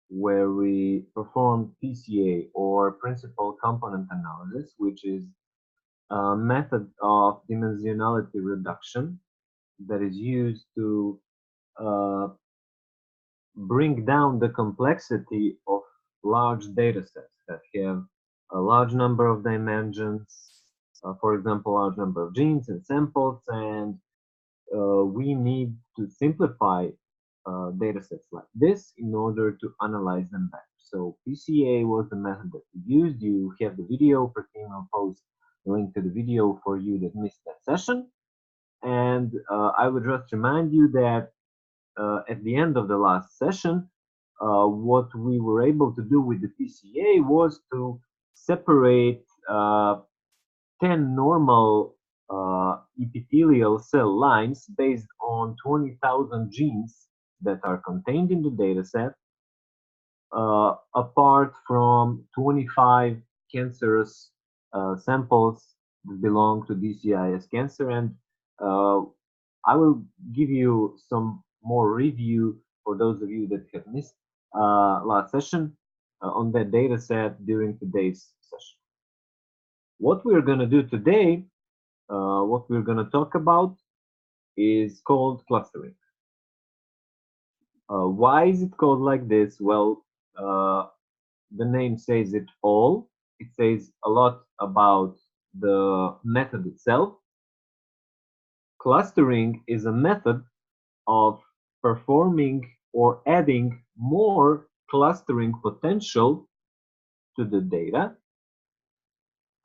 where we perform PCA, or principal component analysis, which is a method of dimensionality reduction that is used to uh, bring down the complexity of large data sets that have a large number of dimensions, for example, large number of genes and samples, and we need to simplify data sets like this in order to analyze them better. So PCA was the method that we used. You have the video. Pratim will post the link to the video for you that missed that session. And I would just remind you that at the end of the last session, what we were able to do with the PCA was to separate 10 normal epithelial cell lines based on 20,000 genes that are contained in the dataset, apart from 25 cancerous samples that belong to DCIS cancer. And uh, I will give you some more review for those of you that have missed last session on that data set during today's session. What we're going to do today, what we're going to talk about is called clustering. Why is it called like this? Well, the name says it all. It says a lot about the method itself. Clustering is a method of performing or adding more clustering potential to the data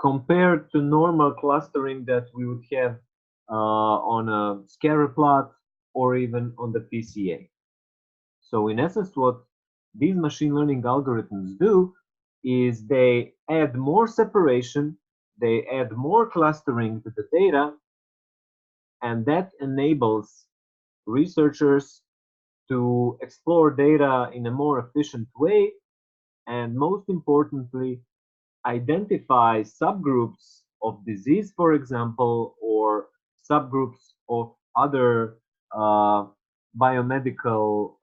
compared to normal clustering that we would have on a scatter plot or even on the PCA. So in essence, what these machine learning algorithms do is they add more separation, they add more clustering to the data, and that enables researchers to explore data in a more efficient way, and most importantly, identify subgroups of disease, for example, or subgroups of other uh, biomedical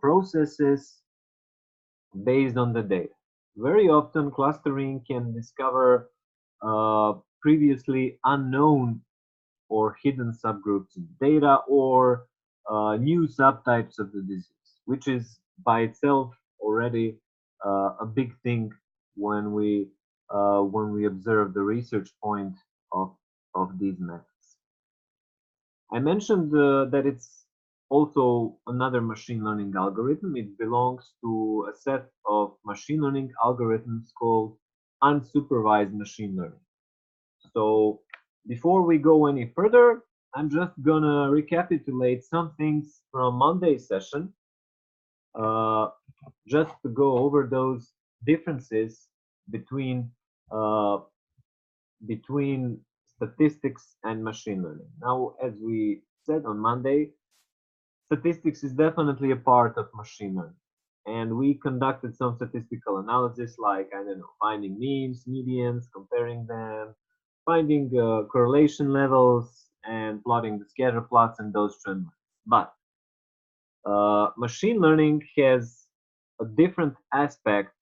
processes based on the data. Very often, clustering can discover previously unknown or hidden subgroups in data, or new subtypes of the disease, which is by itself already a big thing when we observe the research point of these methods. I mentioned that it's also another machine learning algorithm. It belongs to a set of machine learning algorithms called unsupervised machine learning. So before we go any further, I'm just gonna recapitulate some things from Monday's session, uh, just to go over those differences between uh, between statistics and machine learning. Now, as we said on Monday, statistics is definitely a part of machine learning. And we conducted some statistical analysis like, I don't know, finding means, medians, comparing them, finding correlation levels, and plotting the scatter plots and those trend lines. But machine learning has a different aspect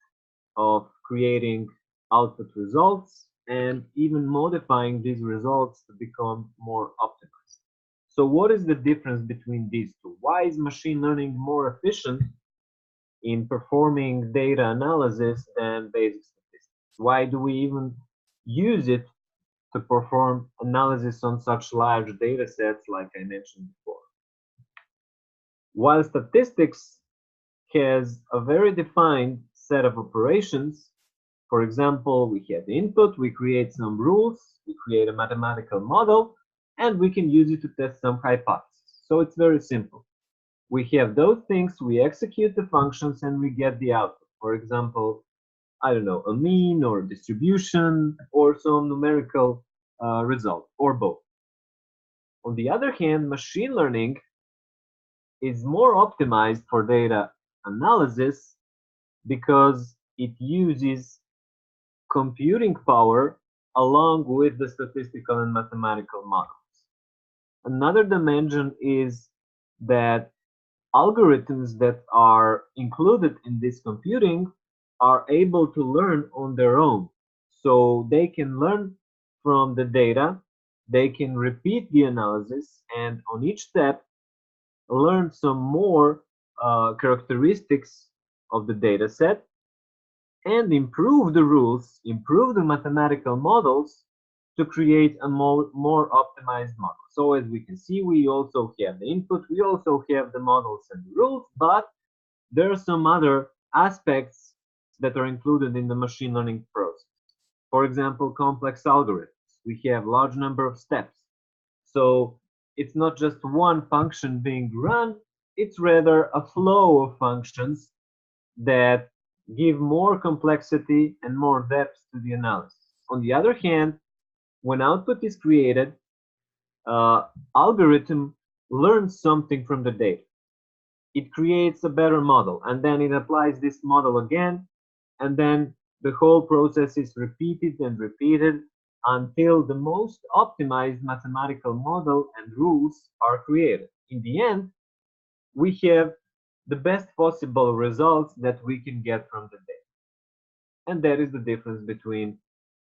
of creating output results and even modifying these results to become more optimized. So what is the difference between these two? Why is machine learning more efficient in performing data analysis than basic statistics? Why do we even use it to perform analysis on such large data sets like I mentioned before? While statistics has a very defined set of operations, for example, we have the input, we create some rules, we create a mathematical model, and we can use it to test some hypotheses. So it's very simple. We have those things, we execute the functions, and we get the output. For example, I don't know, a mean or a distribution or some numerical result, or both. On the other hand, machine learning is more optimized for data analysis because it uses computing power along with the statistical and mathematical models. Another dimension is that algorithms that are included in this computing are able to learn on their own. So they can learn from the data, they can repeat the analysis, and on each step, learn some more characteristics of the data set and improve the rules, improve the mathematical models to create a more optimized model. So as we can see, we also have the input, we also have the models and the rules, but there are some other aspects that are included in the machine learning process. For example, complex algorithms. We have large number of steps. So it's not just one function being run, it's rather a flow of functions that give more complexity and more depth to the analysis. On the other hand, when output is created, algorithm learns something from the data. It creates a better model, and then it applies this model again, and then the whole process is repeated and repeated until the most optimized mathematical model and rules are created. In the end, we have the best possible results that we can get from the data. And that is the difference between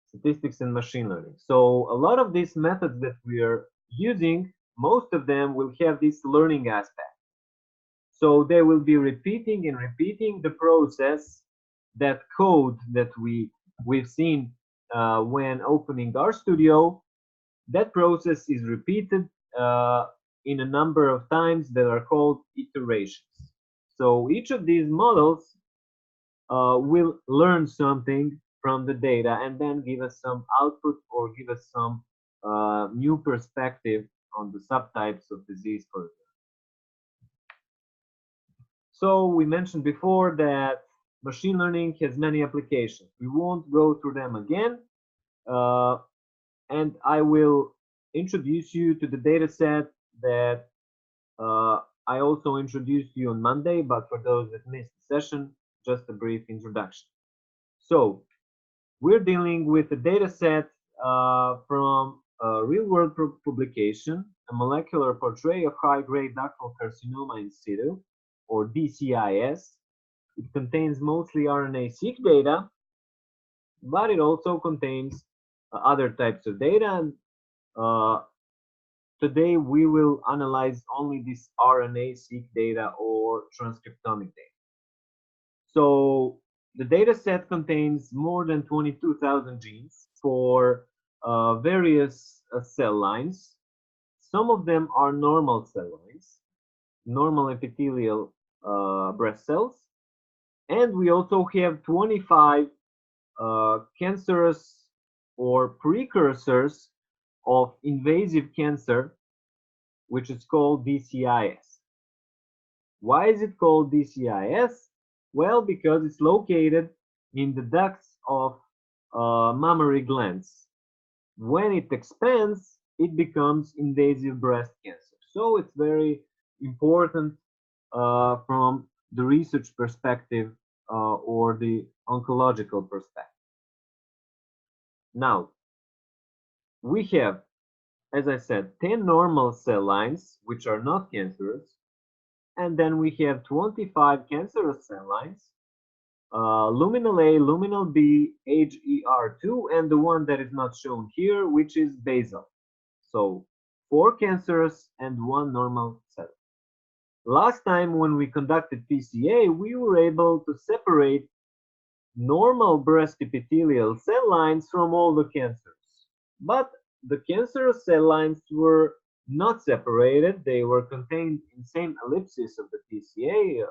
statistics and machine learning. So a lot of these methods that we are using, most of them will have this learning aspect. So they will be repeating and repeating the process, that code that we've seen when opening RStudio. That process is repeated in a number of times that are called iterations. So each of these models will learn something from the data and then give us some output or give us some new perspective on the subtypes of disease, for example. So we mentioned before that machine learning has many applications. We won't go through them again, and I will introduce you to the data set that I also introduced you on Monday, but for those that missed the session, just a brief introduction. So we're dealing with a data set from a real-world publication, a molecular portrait of high-grade ductal carcinoma in situ, or DCIS. It contains mostly RNA-seq data, but it also contains other types of data. And today we will analyze only this RNA-seq data or transcriptomic data. So the data set contains more than 22,000 genes for various cell lines. Some of them are normal cell lines, normal epithelial breast cells. And we also have 25 cancerous or precursors of invasive cancer, which is called DCIS. Why is it called DCIS? Well, because it's located in the ducts of mammary glands. When it expands, it becomes invasive breast cancer. So it's very important from the research perspective or the oncological perspective. Now, we have, as I said, 10 normal cell lines, which are not cancerous, and then we have 25 cancerous cell lines, luminal A, luminal B, HER2, and the one that is not shown here, which is basal. So 4 cancerous and 1 normal cell. Last time when we conducted PCA, we were able to separate normal breast epithelial cell lines from all the cancers. But the cancerous cell lines were not separated. They were contained in the same ellipsis of the PCA.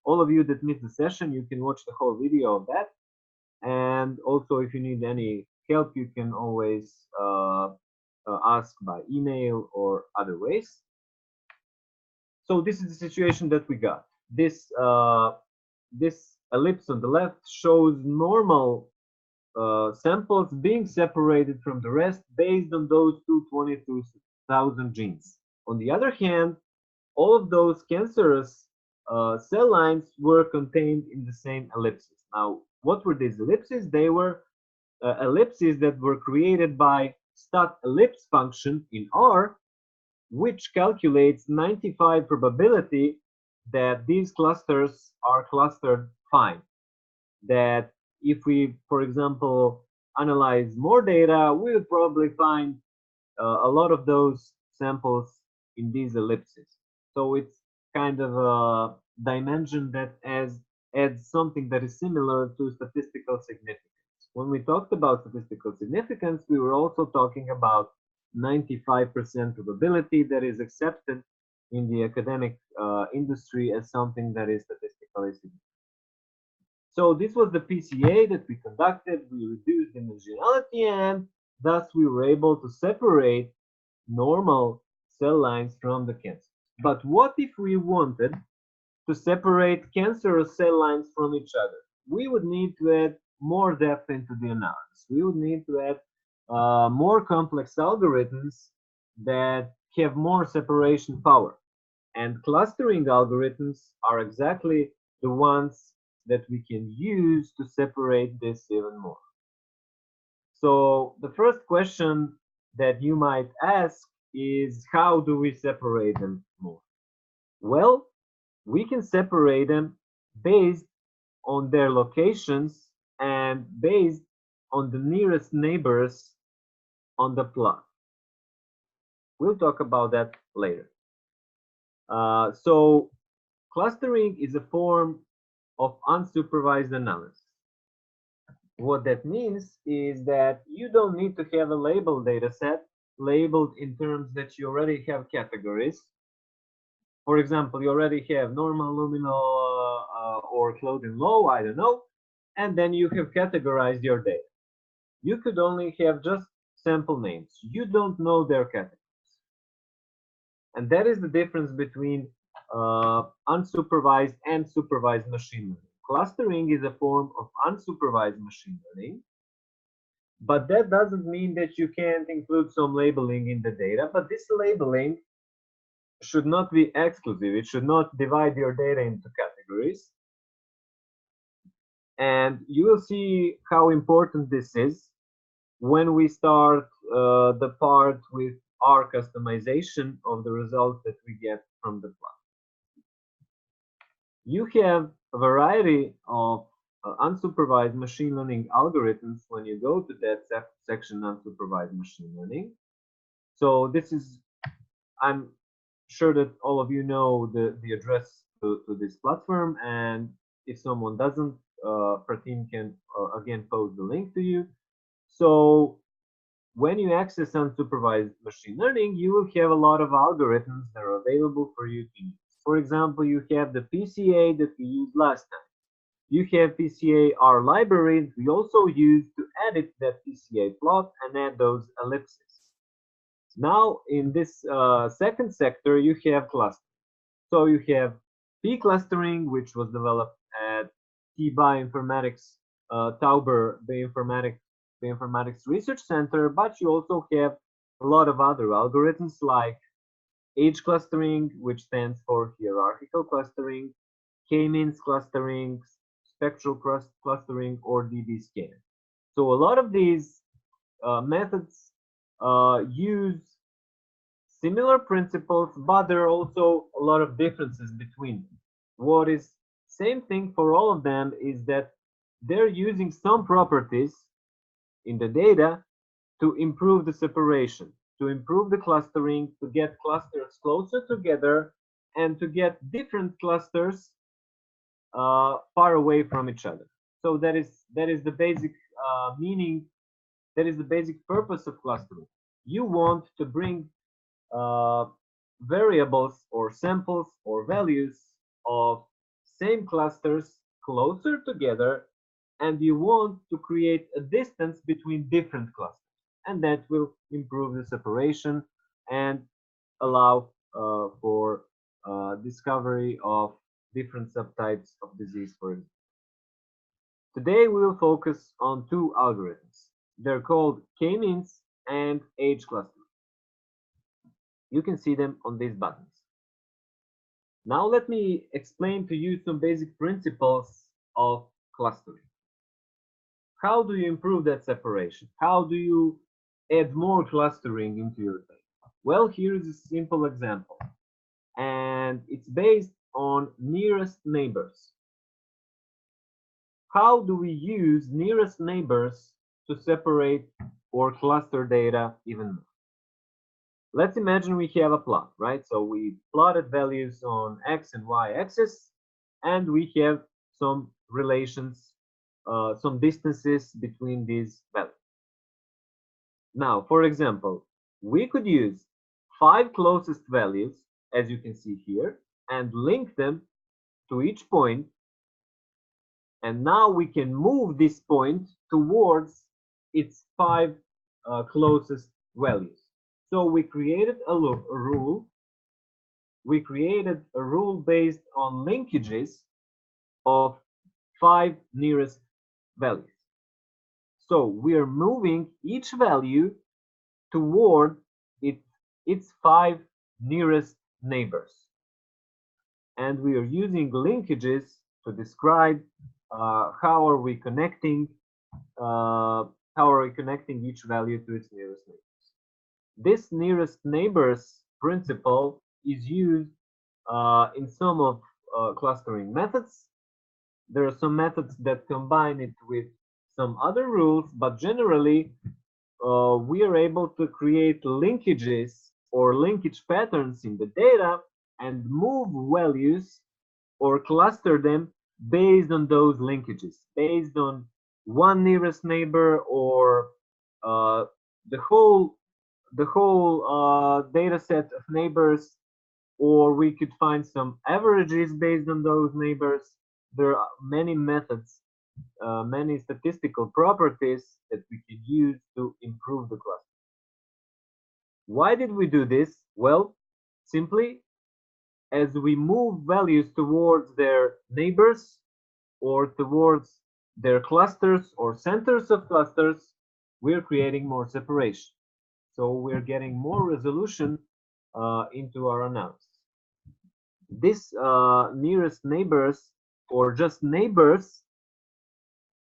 All of you that missed the session, you can watch the whole video of that. And also, if you need any help, you can always ask by email or other ways. So this is the situation that we got. This ellipse on the left shows normal samples being separated from the rest based on those 22,000 genes. On the other hand, all of those cancerous cell lines were contained in the same ellipses. Now, what were these ellipses? They were ellipses that were created by stat ellipse function in R, which calculates 95 probability that these clusters are clustered fine. That if we, for example, analyze more data, we'll probably find a lot of those samples in these ellipses. So it's kind of a dimension that adds something that is similar to statistical significance. When we talked about statistical significance, we were also talking about 95% probability that is accepted in the academic industry as something that is statistically significant. So this was the PCA that we conducted. We reduced dimensionality, and thus we were able to separate normal cell lines from the cancer. But what if we wanted to separate cancerous cell lines from each other? We would need to add more depth into the analysis. We would need to add more complex algorithms that have more separation power. And clustering algorithms are exactly the ones that we can use to separate this even more. So the first question that you might ask is, how do we separate them more? Well, we can separate them based on their locations and based on the nearest neighbors on the plot. We'll talk about that later. So clustering is a form of unsupervised analysis. What that means is that you don't need to have a labeled data set labeled in terms that you already have categories. For example, you already have normal, luminal, or Claudin low, I don't know, and then you have categorized your data. You could only have just sample names. You don't know their categories. And that is the difference between unsupervised and supervised machine learning. Clustering is a form of unsupervised machine learning, but that doesn't mean that you can't include some labeling in the data. But this labeling should not be exclusive. It should not divide your data into categories. And you will see how important this is when we start the part with our customization of the results that we get from the plot. You have a variety of unsupervised machine learning algorithms when you go to that section, unsupervised machine learning. So this is, I'm sure that all of you know the address to this platform, and if someone doesn't, Pratim can again post the link to you. So when you access unsupervised machine learning, you will have a lot of algorithms that are available for you to use. For example, you have the PCA that we used last time. You have PCA R library. We also use to edit that PCA plot and add those ellipses. Now, in this second sector, you have clustering. So you have P clustering, which was developed at T Bioinformatics Tauber Bioinformatics Research Center, but you also have a lot of other algorithms like H clustering, which stands for hierarchical clustering, K-means clustering, spectral clustering, or DB-scan. So a lot of these methods use similar principles, but there are also a lot of differences between them. What is same thing for all of them is that they're using some properties in the data to improve the separation, to improve the clustering, to get clusters closer together, and to get different clusters far away from each other. So that is the basic meaning. That is the basic purpose of clustering. You want to bring variables or samples or values of same clusters closer together, and you want to create a distance between different clusters, and that will improve the separation and allow for discovery of different subtypes of disease, for example. Today we will focus on two algorithms. They're called K-means and H clustering. You can see them on these buttons. Now let me explain to you some basic principles of clustering. How do you improve that separation? How do you add more clustering into your data? Well, here is a simple example, and it's based on nearest neighbors. How do we use nearest neighbors to separate or cluster data even more? Let's imagine we have a plot, right? So we plotted values on x and y axis, and we have some relations, some distances between these values. Now, for example, we could use 5 closest values, as you can see here, and link them to each point. And now we can move this point towards its 5 closest values. So we created a rule. We created a rule based on linkages of 5 nearest values. So we are moving each value toward its 5 nearest neighbors. And we are using linkages to describe how are we connecting each value to its nearest neighbors. This nearest neighbors principle is used in some of clustering methods. There are some methods that combine it with some other rules, but generally we are able to create linkages or linkage patterns in the data and move values or cluster them based on those linkages, based on one nearest neighbor or the whole data set of neighbors, or we could find some averages based on those neighbors. There are many methods, many statistical properties that we could use to improve the cluster. Why did we do this? Well, simply as we move values towards their neighbors or towards their clusters or centers of clusters, we're creating more separation. So we're getting more resolution into our analysis. This nearest neighbors or just neighbors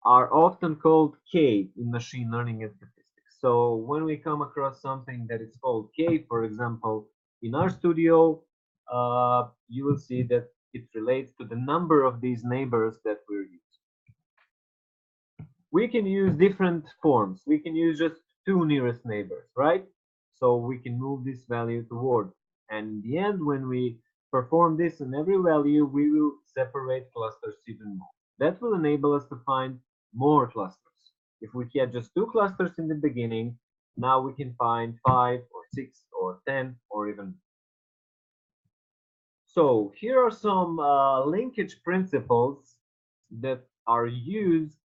are often called K in machine learning and statistics. So when we come across something that is called K, for example, in RStudio, you will see that it relates to the number of these neighbors that we're using. We can use different forms. We can use just 2 nearest neighbors, right? So we can move this value toward. And in the end, when we perform this on every value, we will separate clusters even more. That will enable us to find more clusters. If we had just 2 clusters in the beginning, now we can find 5 or 6 or 10 or even more. So here are some linkage principles that are used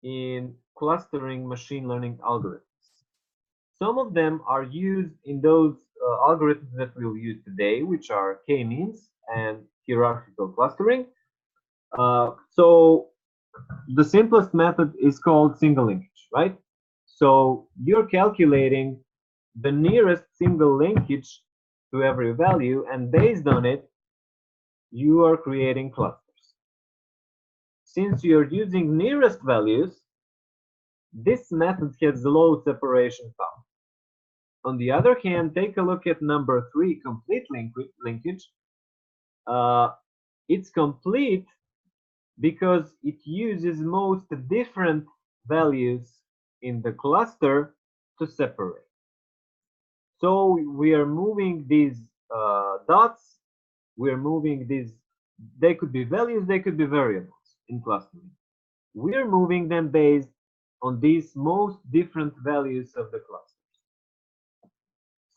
in clustering machine learning algorithms. Some of them are used in those algorithms that we'll use today, which are k-means and hierarchical clustering. So the simplest method is called single linkage, right? So you're calculating the nearest single linkage to every value, and based on it, you are creating clusters. Since you're using nearest values, this method has low separation power. On the other hand, take a look at number 3, complete linkage. It's complete because it uses most different values in the cluster to separate. So we are moving these dots, we are moving these, they could be values, they could be variables in clustering. We are moving them based on these most different values of the clusters.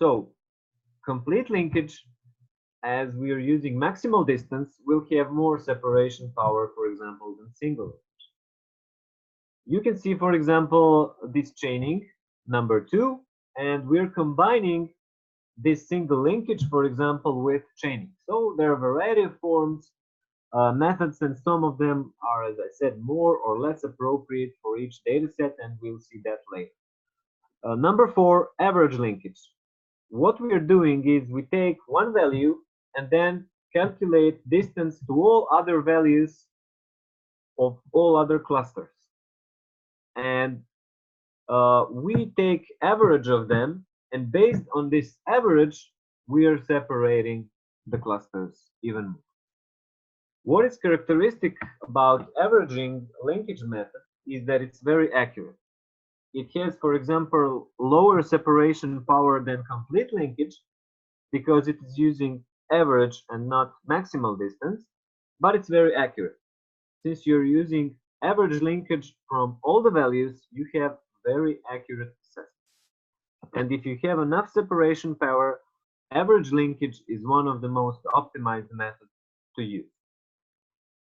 So complete linkage, as we are using maximal distance, will have more separation power, for example, than single linkage. You can see, for example, this chaining, number 2, and we're combining this single linkage, for example, with chaining. So there are a variety of forms, methods, and some of them are, as I said, more or less appropriate for each data set, and we'll see that later. Number 4, average linkage. What we are doing is we take one value and then calculate distance to all other values of all other clusters. And we take average of them, and based on this average, we are separating the clusters even more. What is characteristic about averaging linkage method is that it's very accurate. It has, for example, lower separation power than complete linkage because it is using average and not maximal distance, but it's very accurate. Since you're using average linkage from all the values, you have very accurate assessment. And if you have enough separation power, average linkage is one of the most optimized methods to use.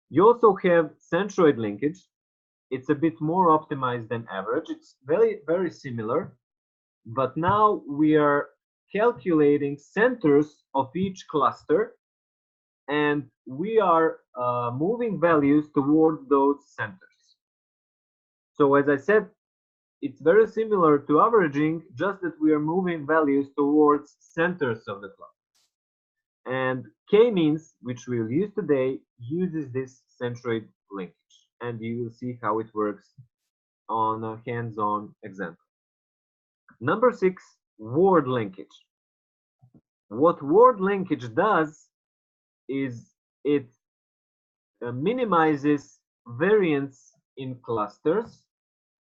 You also have centroid linkage. It's a bit more optimized than average. It's very similar, but now we are calculating centers of each cluster, and we are moving values towards those centers. So as I said, it's very similar to averaging, just that we are moving values towards centers of the cluster. And k-means, which we'll use today, uses this centroid linkage, and you will see how it works on a hands-on example. Number 6, word linkage. What word linkage does is it minimizes variance in clusters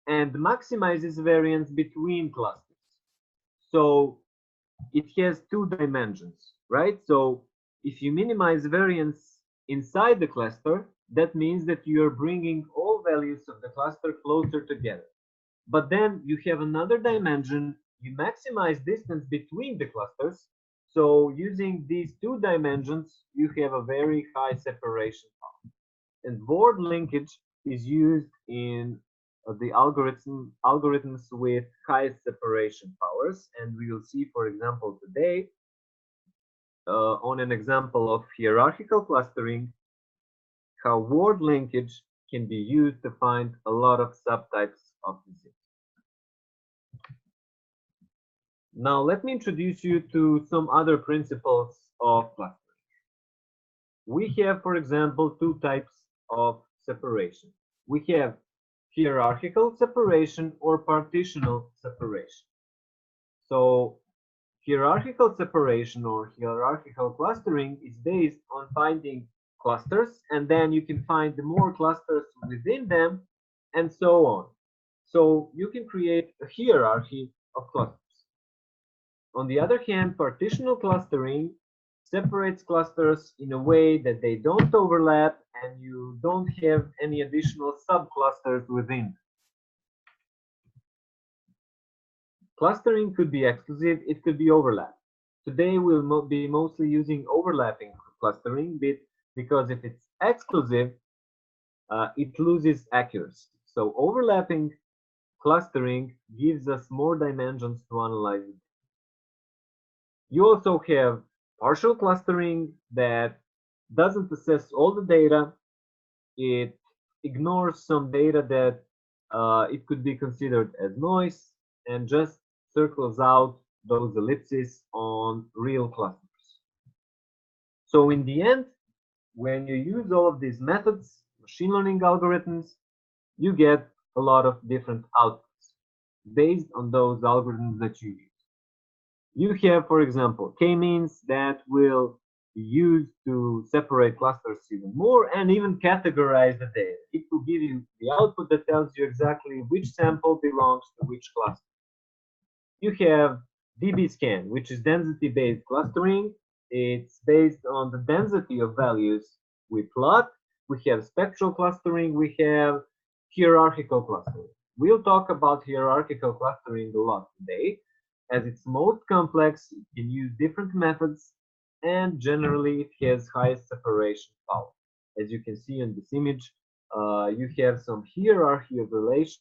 and maximizes variance between clusters. So it has two dimensions, right? So if you minimize variance inside the cluster, that means that you are bringing all values of the cluster closer together. But then you have another dimension, you maximize distance between the clusters. So using these two dimensions, you have a very high separation power. And word linkage is used in the algorithms with highest separation powers. And we will see, for example, today on an example of hierarchical clustering, how word linkage can be used to find a lot of subtypes of disease. Now let me introduce you to some other principles of clustering. We have, for example, two types of separation. We have hierarchical separation or partitional separation. So hierarchical separation or hierarchical clustering is based on finding clusters, and then you can find more clusters within them, and so on. So you can create a hierarchy of clusters. On the other hand, partitional clustering separates clusters in a way that they don't overlap and you don't have any additional subclusters within. Clustering could be exclusive, it could be overlap. Today we'll be mostly using overlapping clustering because if it's exclusive, it loses accuracy. So overlapping clustering gives us more dimensions to analyze it. You also have partial clustering that doesn't assess all the data. It ignores some data that it could be considered as noise and just circles out those ellipses on real clusters. So in the end, when you use all of these methods, machine learning algorithms, you get a lot of different outputs based on those algorithms that you use. You have, for example, k-means that will be used to separate clusters even more and even categorize the data. It will give you the output that tells you exactly which sample belongs to which cluster. You have dbScan, which is density-based clustering. It's based on the density of values we plot. We have spectral clustering. We have hierarchical clustering. We'll talk about hierarchical clustering a lot today. As it's most complex, you can use different methods, and generally it has highest separation power. As you can see in this image, you have some hierarchy of relations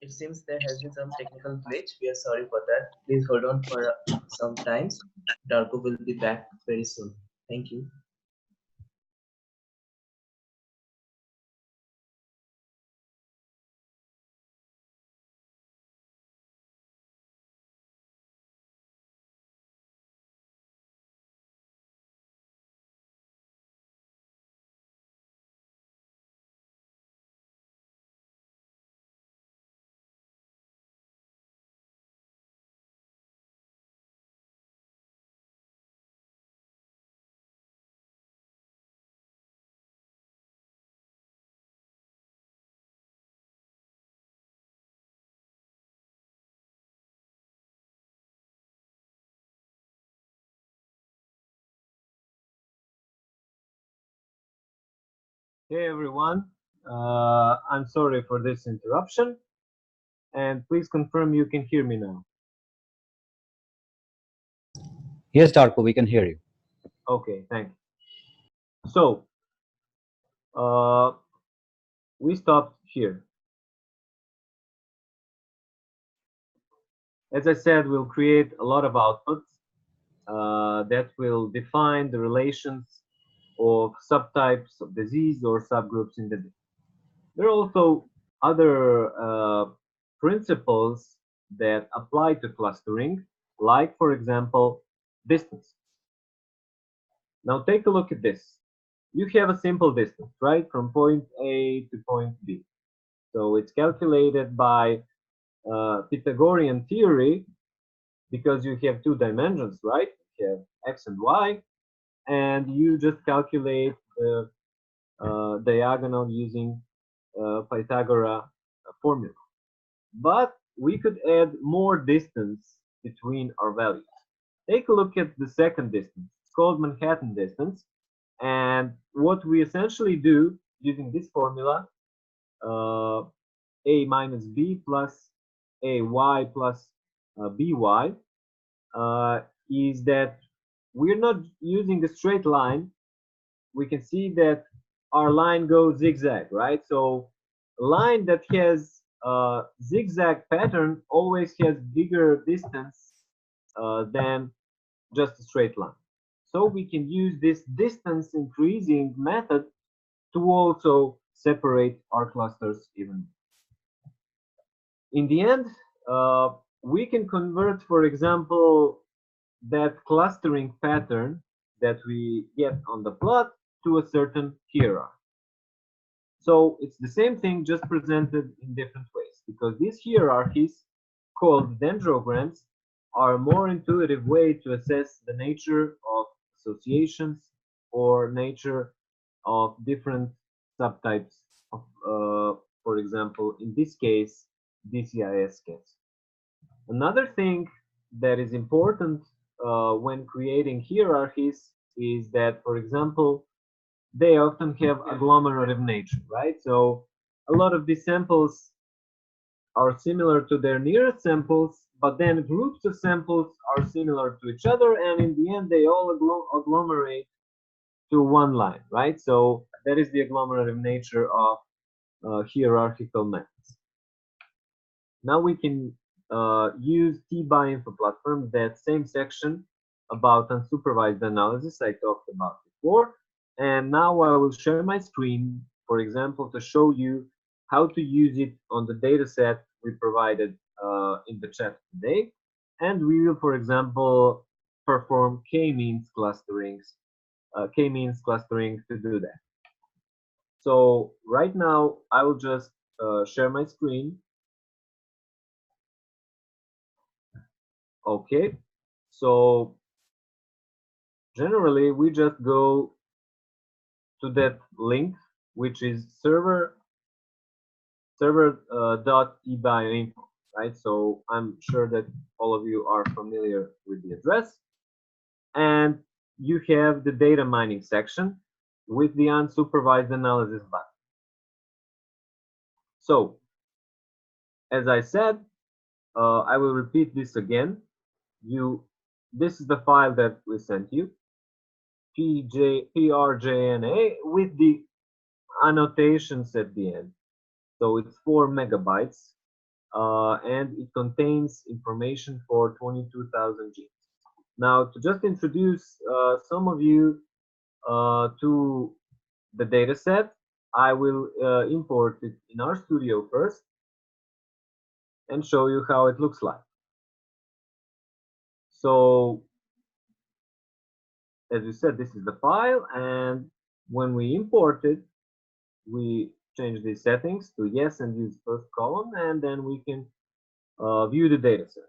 It seems there has been some technical glitch. We are sorry for that. Please hold on for some time. Darko will be back very soon. Thank you. Hey everyone, I'm sorry for this interruption, and please confirm you can hear me now. Yes, Darko, we can hear you. Okay, thank you. So, uh, we stopped here. As I said, we'll create a lot of outputs that will define the relations of subtypes of disease or subgroups in the disease. There are also other principles that apply to clustering, like, for example, distance. Now take a look at this. You have a simple distance, right, from point A to point B. So it's calculated by Pythagorean theory because you have two dimensions, right? You have x and y, and you just calculate the diagonal using Pythagoras formula. But we could add more distance between our values. Take a look at the second distance. It's called Manhattan distance. And what we essentially do using this formula, uh, a minus b plus ay plus by, is that we're not using a straight line. We can see that our line goes zigzag, right? So a line that has a zigzag pattern always has bigger distance than just a straight line. So we can use this distance increasing method to also separate our clusters even. In the end, we can convert, for example, that clustering pattern that we get on the plot to a certain hierarchy. So it's the same thing, just presented in different ways, because these hierarchies, called dendrograms, are a more intuitive way to assess the nature of associations or nature of different subtypes of, for example, in this case, DCIS scans. Another thing that is important when creating hierarchies is that, for example, they often have agglomerative nature, right? So a lot of these samples are similar to their nearest samples, but then groups of samples are similar to each other, and in the end, they all agglomerate to one line, right? So that is the agglomerative nature of hierarchical methods. Now we can use T-by-info platform, that same section about unsupervised analysis I talked about before. And now I will share my screen, for example, to show you how to use it on the data set we provided in the chat today. And we will, for example, perform k-means clustering to do that. So right now, I will just share my screen. Okay, so generally we just go to that link, which is server.ebioinfo, right? So I'm sure that all of you are familiar with the address, and you have the data mining section with the unsupervised analysis button. So as I said, I will repeat this again. This is the file that we sent you, PRJNA, with the annotations at the end. So it's 4 megabytes. and it contains information for 22,000 genes. Now, to just introduce some of you to the data set, I will import it in our studio first and show you how it looks like. So, as we said, this is the file, and when we import it, we change these settings to yes and use first column, and then we can view the data set.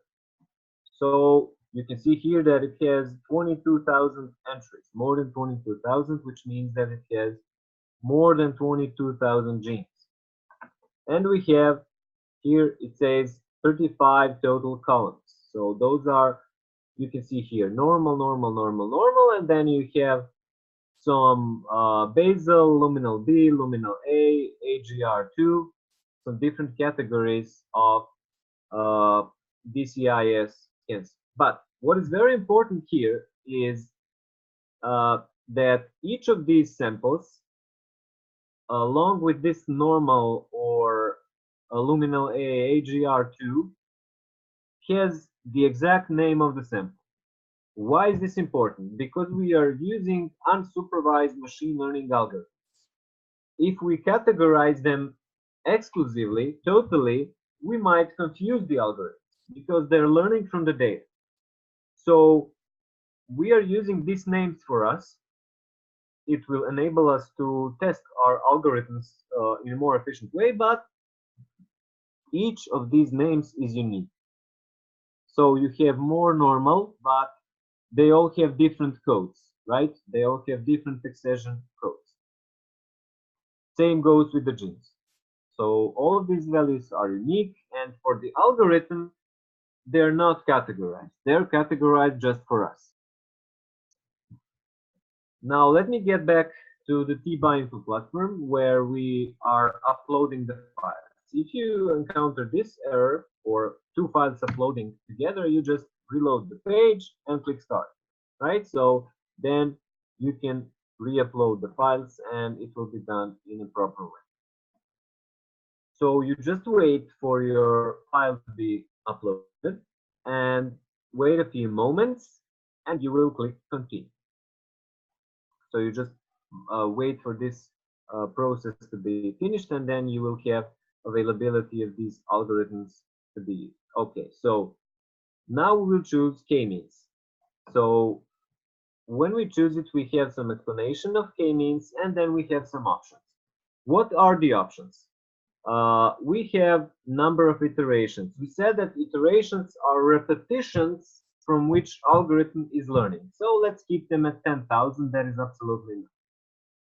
So you can see here that it has 22,000 entries, more than 22,000, which means that it has more than 22,000 genes. And we have here, it says 35 total columns. So those are, you can see here, normal, normal, normal, normal, and then you have some basal, luminal B, luminal A, AGR2, some different categories of DCIS scans. But what is very important here is that each of these samples, along with this normal or luminal A, AGR2, has the exact name of the sample. Why is this important? Because we are using unsupervised machine learning algorithms. If we categorize them exclusively, totally, we might confuse the algorithms because they're learning from the data. So we are using these names for us. It will enable us to test our algorithms in a more efficient way, but each of these names is unique. So you have more normal, but they all have different codes, right? They all have different accession codes. Same goes with the genes. So all of these values are unique, and for the algorithm, they're not categorized. They're categorized just for us. Now let me get back to the T-Info platform where we are uploading the files. If you encounter this error or two files uploading together, you just reload the page and click start, right? So then you can re-upload the files and it will be done in a proper way. So you just wait for your file to be uploaded and wait a few moments and you will click continue. So you just wait for this process to be finished and then you will have availability of these algorithms to be used. Okay, so now we will choose k-means. So when we choose it, we have some explanation of k-means and then we have some options. What are the options? We have number of iterations. We said that iterations are repetitions from which algorithm is learning. So let's keep them at 10,000. That is absolutely enough.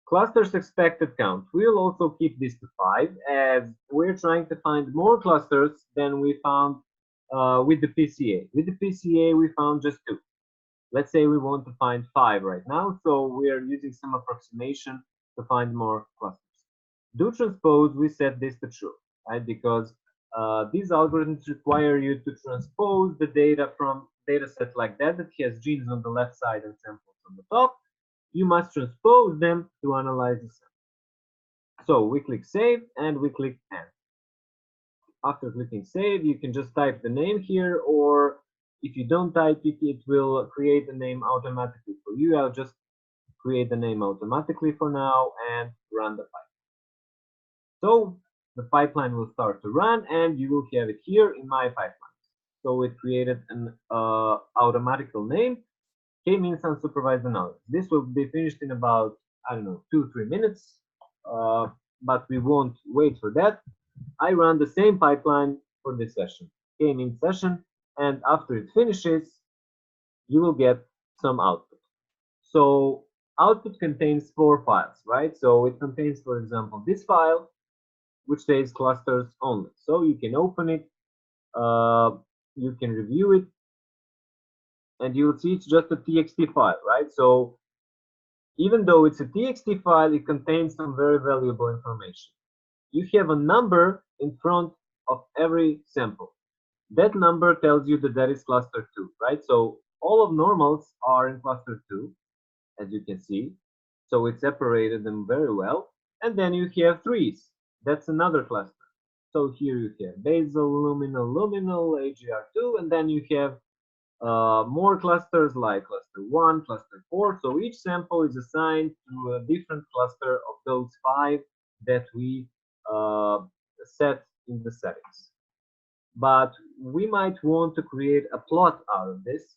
Clusters expected count. We'll also keep this to 5 as we're trying to find more clusters than we found with the PCA. With the PCA, we found just 2. Let's say we want to find 5 right now, so we are using some approximation to find more clusters. Do transpose, we set this to true, right? Because these algorithms require you to transpose the data from data set like that has genes on the left side and samples on the top. You must transpose them to analyze the sample. So we click save and we click end. After clicking save, you can just type the name here, or if you don't type it, it will create the name automatically for you. I'll just create the name automatically for now and run the pipeline. So the pipeline will start to run and you will have it here in my pipeline. So it created an automatical name, k-means unsupervised analysis. This will be finished in about, I don't know, 2-3 minutes, but we won't wait for that. I run the same pipeline for this session, k-means session, and after it finishes, you will get some output. So output contains 4 files, right? So it contains, for example, this file, which says clusters only. So you can open it, you can review it, and you'll see it's just a txt file, right? So even though it's a txt file, it contains some very valuable information. You have a number in front of every sample. That number tells you that that is cluster 2, right? So all of normals are in cluster 2, as you can see. So it separated them very well. And then you have threes. That's another cluster. So here you have basal, luminal, luminal, AGR2, and then you have more clusters like cluster 1, cluster 4. So each sample is assigned to a different cluster of those 5 that we set in the settings. But we might want to create a plot out of this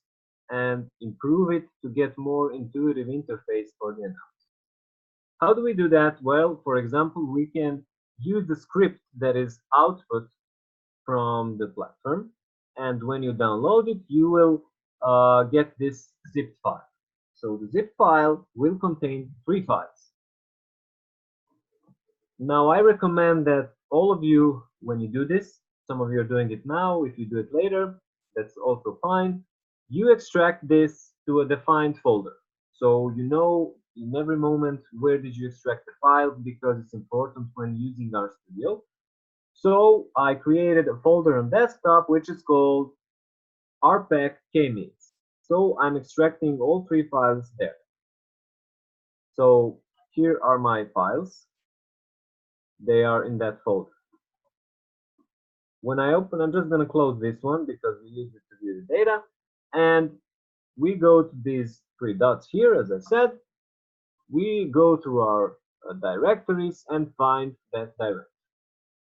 and improve it to get more intuitive interface for the analysis. How do we do that? Well, for example, we can use the script that is output from the platform, and when you download it, you will get this zip file. So the zip file will contain 3 files. Now I recommend that all of you, when you do this, some of you are doing it now, if you do it later, that's also fine, you extract this to a defined folder. So you know in every moment where did you extract the file, because it's important when using RStudio. So I created a folder on desktop which is called rpack kmeans. So I'm extracting all 3 files there. So here are my files. They are in that folder. When I open, I'm just going to close this one because we use it to view the data. And we go to these 3 dots here, as I said. We go to our directories and find that directory.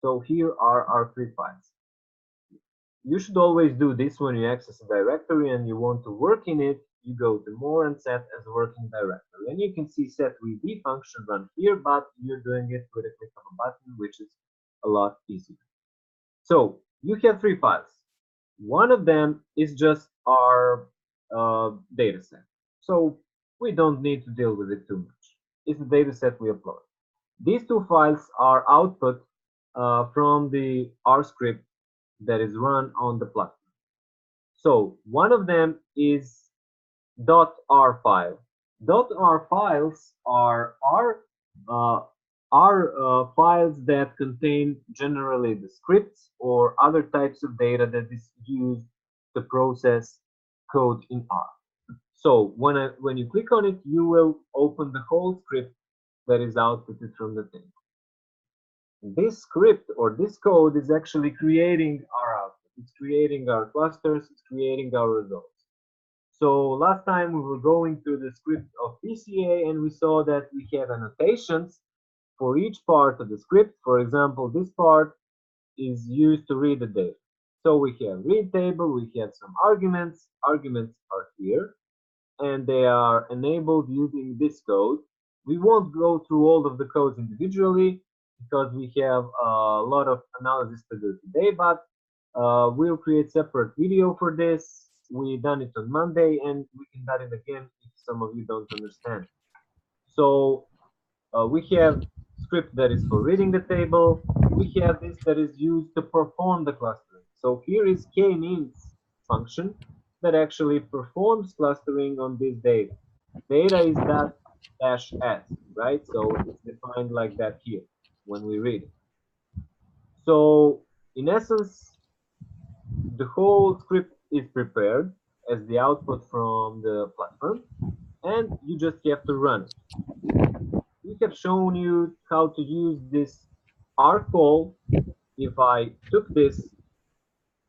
So here are our 3 files. You should always do this when you access a directory and you want to work in it. You go to more and set as working directory. And you can see set vd function run here, but you're doing it with a click of a button, which is a lot easier. So you have 3 files. One of them is just our data set. So we don't need to deal with it too much. It's the data set we upload. These 2 files are output from the R script that is run on the platform. So one of them is .r file. .r files are files that contain generally the scripts or other types of data that is used to process code in R. So when you click on it, you will open the whole script that is outputted from the thing. This script or this code is actually creating our output. It's creating our clusters, it's creating our results. So last time we were going through the script of PCA and we saw that we have annotations for each part of the script. For example, this part is used to read the data. So we have read table, we have some arguments. Arguments are here and they are enabled using this code. We won't go through all of the codes individually because we have a lot of analysis to do today, but we'll create separate video for this. We done it on Monday and we can do it again if some of you don't understand. So we have script that is for reading the table. We have this that is used to perform the clustering. So here is kmeans function that actually performs clustering on this data. Data is that -s, right? So it's defined like that here when we read it. So in essence, the whole script is prepared as the output from the platform, and you just have to run it. We have shown you how to use this R call. If I took this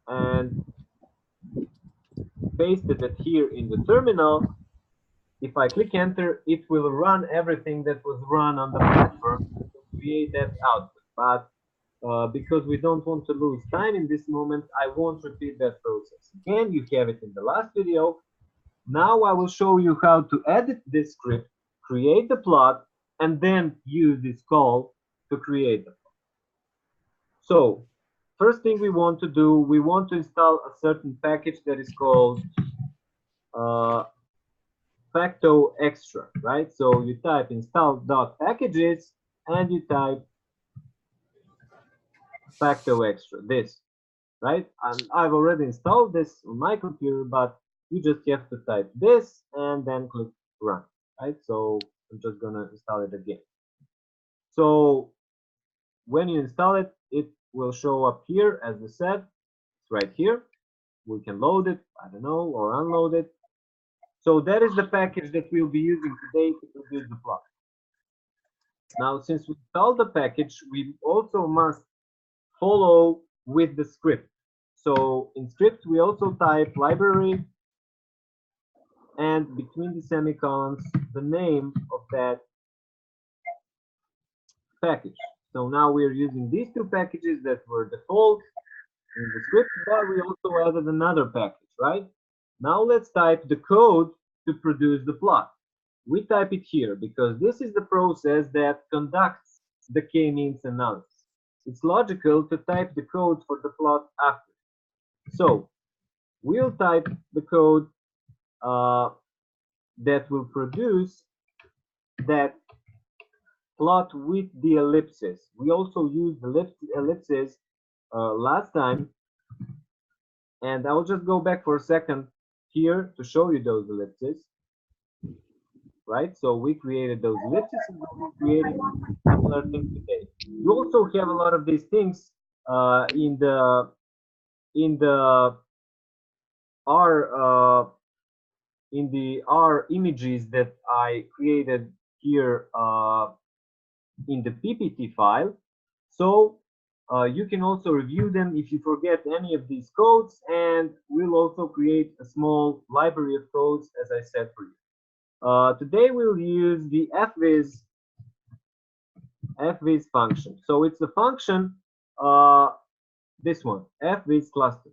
and pasted it here in the terminal, if I click enter, it will run everything that was run on the platform to create that output. But because we don't want to lose time in this moment, I won't repeat that process. Again, you have it in the last video. Now I will show you how to edit this script, create the plot, and then use this call to create the plot. So first thing we want to do, we want to install a certain package that is called facto extra, right? So you type install.packages and you type facto extra, this, right? And I've already installed this on my computer, but you just have to type this and then click run, right? So I'm just gonna install it again. So when you install it, it will show up here, as I said, it's right here. We can load it, I don't know, or unload it. So that is the package that we'll be using today to produce the plot. Now, since we installed the package, we also must follow with the script. So in script, we also type library and between the semicolons, the name of that package. So now we're using these two packages that were default in the script, but we also added another package, right? Now let's type the code to produce the plot. We type it here because this is the process that conducts the k-means analysis. It's logical to type the code for the plot after. So we'll type the code that will produce that plot with the ellipses. We also used the ellipses last time, and I'll just go back for a second here to show you those ellipses. Right? So we created those ellipses and we're creating similar things today. You also have a lot of these things in the R images that I created here in the PPT file. So you can also review them if you forget any of these codes, and we'll also create a small library of codes, as I said for you. Today we'll use the fviz function. So it's the function, this one, fviz cluster.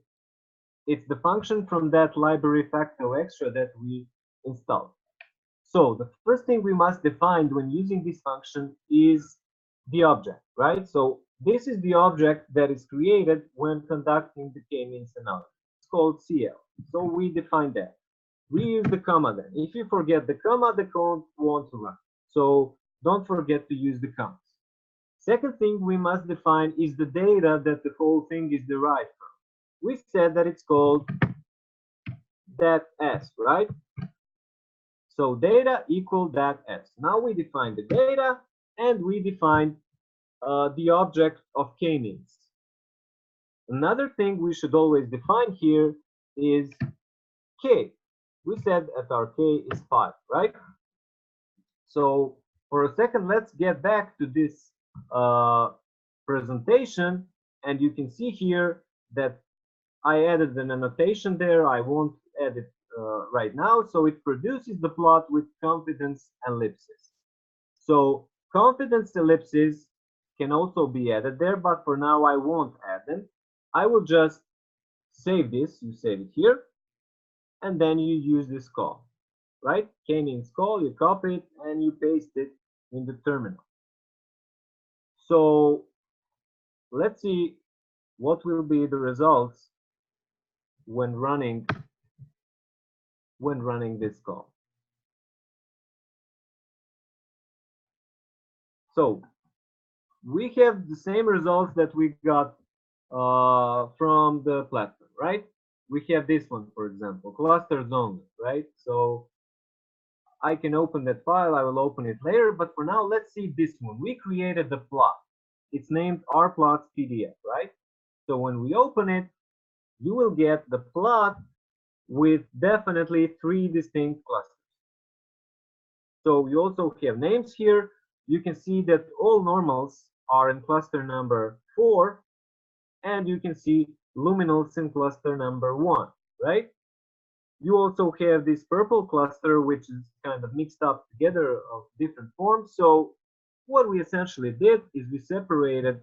It's the function from that library facto extra that we installed. So the first thing we must define when using this function is the object, right? So this is the object that is created when conducting the k-means analysis. It's called CL. So we define that. We use the comma then. If you forget the comma, the code won't run. So don't forget to use the commas. Second thing we must define is the data that the whole thing is derived from. We said that it's called that s, right? So data equal that s. Now we define the data and we define the object of k-means. Another thing we should always define here is k. We said that our k is 5, right? So for a second, let's get back to this presentation, and you can see here that I added an annotation there. I won't add it right now. So it produces the plot with confidence ellipses. So confidence ellipses can also be added there, but for now I won't add them. I will just save this. You save it here, and then you use this call, right? K-means call, you copy it and you paste it in the terminal. So let's see what will be the results when running this call. So we have the same results that we got from the platform, right? We have this one, for example, clusters only, right? So I can open that file. I will open it later, but for now, let's see this one. We created the plot. It's named rplots PDF, right? So when we open it, you will get the plot with definitely 3 distinct clusters. So you also have names here. You can see that all normals are in cluster number 4, and you can see luminals in cluster number 1, right? You also have this purple cluster, which is kind of mixed up together of different forms. So what we essentially did is we separated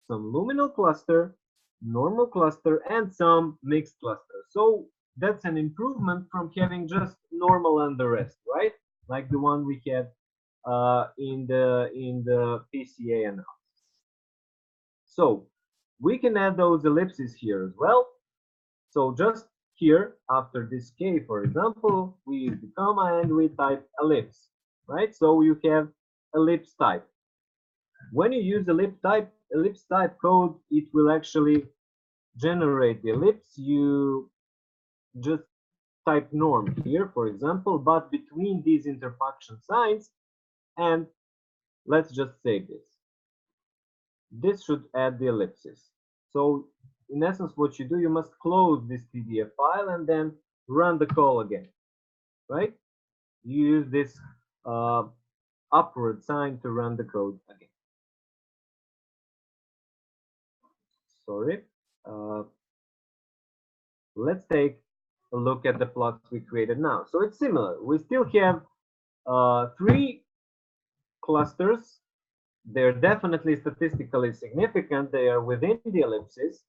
some luminal cluster, normal cluster, and some mixed cluster. So that's an improvement from having just normal and the rest, right? Like the one we had in the PCA analysis. So we can add those ellipses here as well. So just here, after this k, for example, we use the comma and we type ellipse, right? So you have ellipse type. When you use ellipse type code, it will actually generate the ellipse. You just type norm here, for example, but between these interpunction signs, and let's just save this. This should add the ellipses. So in essence, what you do, you must close this PDF file and then run the call again, right? You use this upward sign to run the code again. sorry. Uh, let's take a look at the plots we created now. So it's similar. We still have three clusters. They're definitely statistically significant. They are within the ellipsis.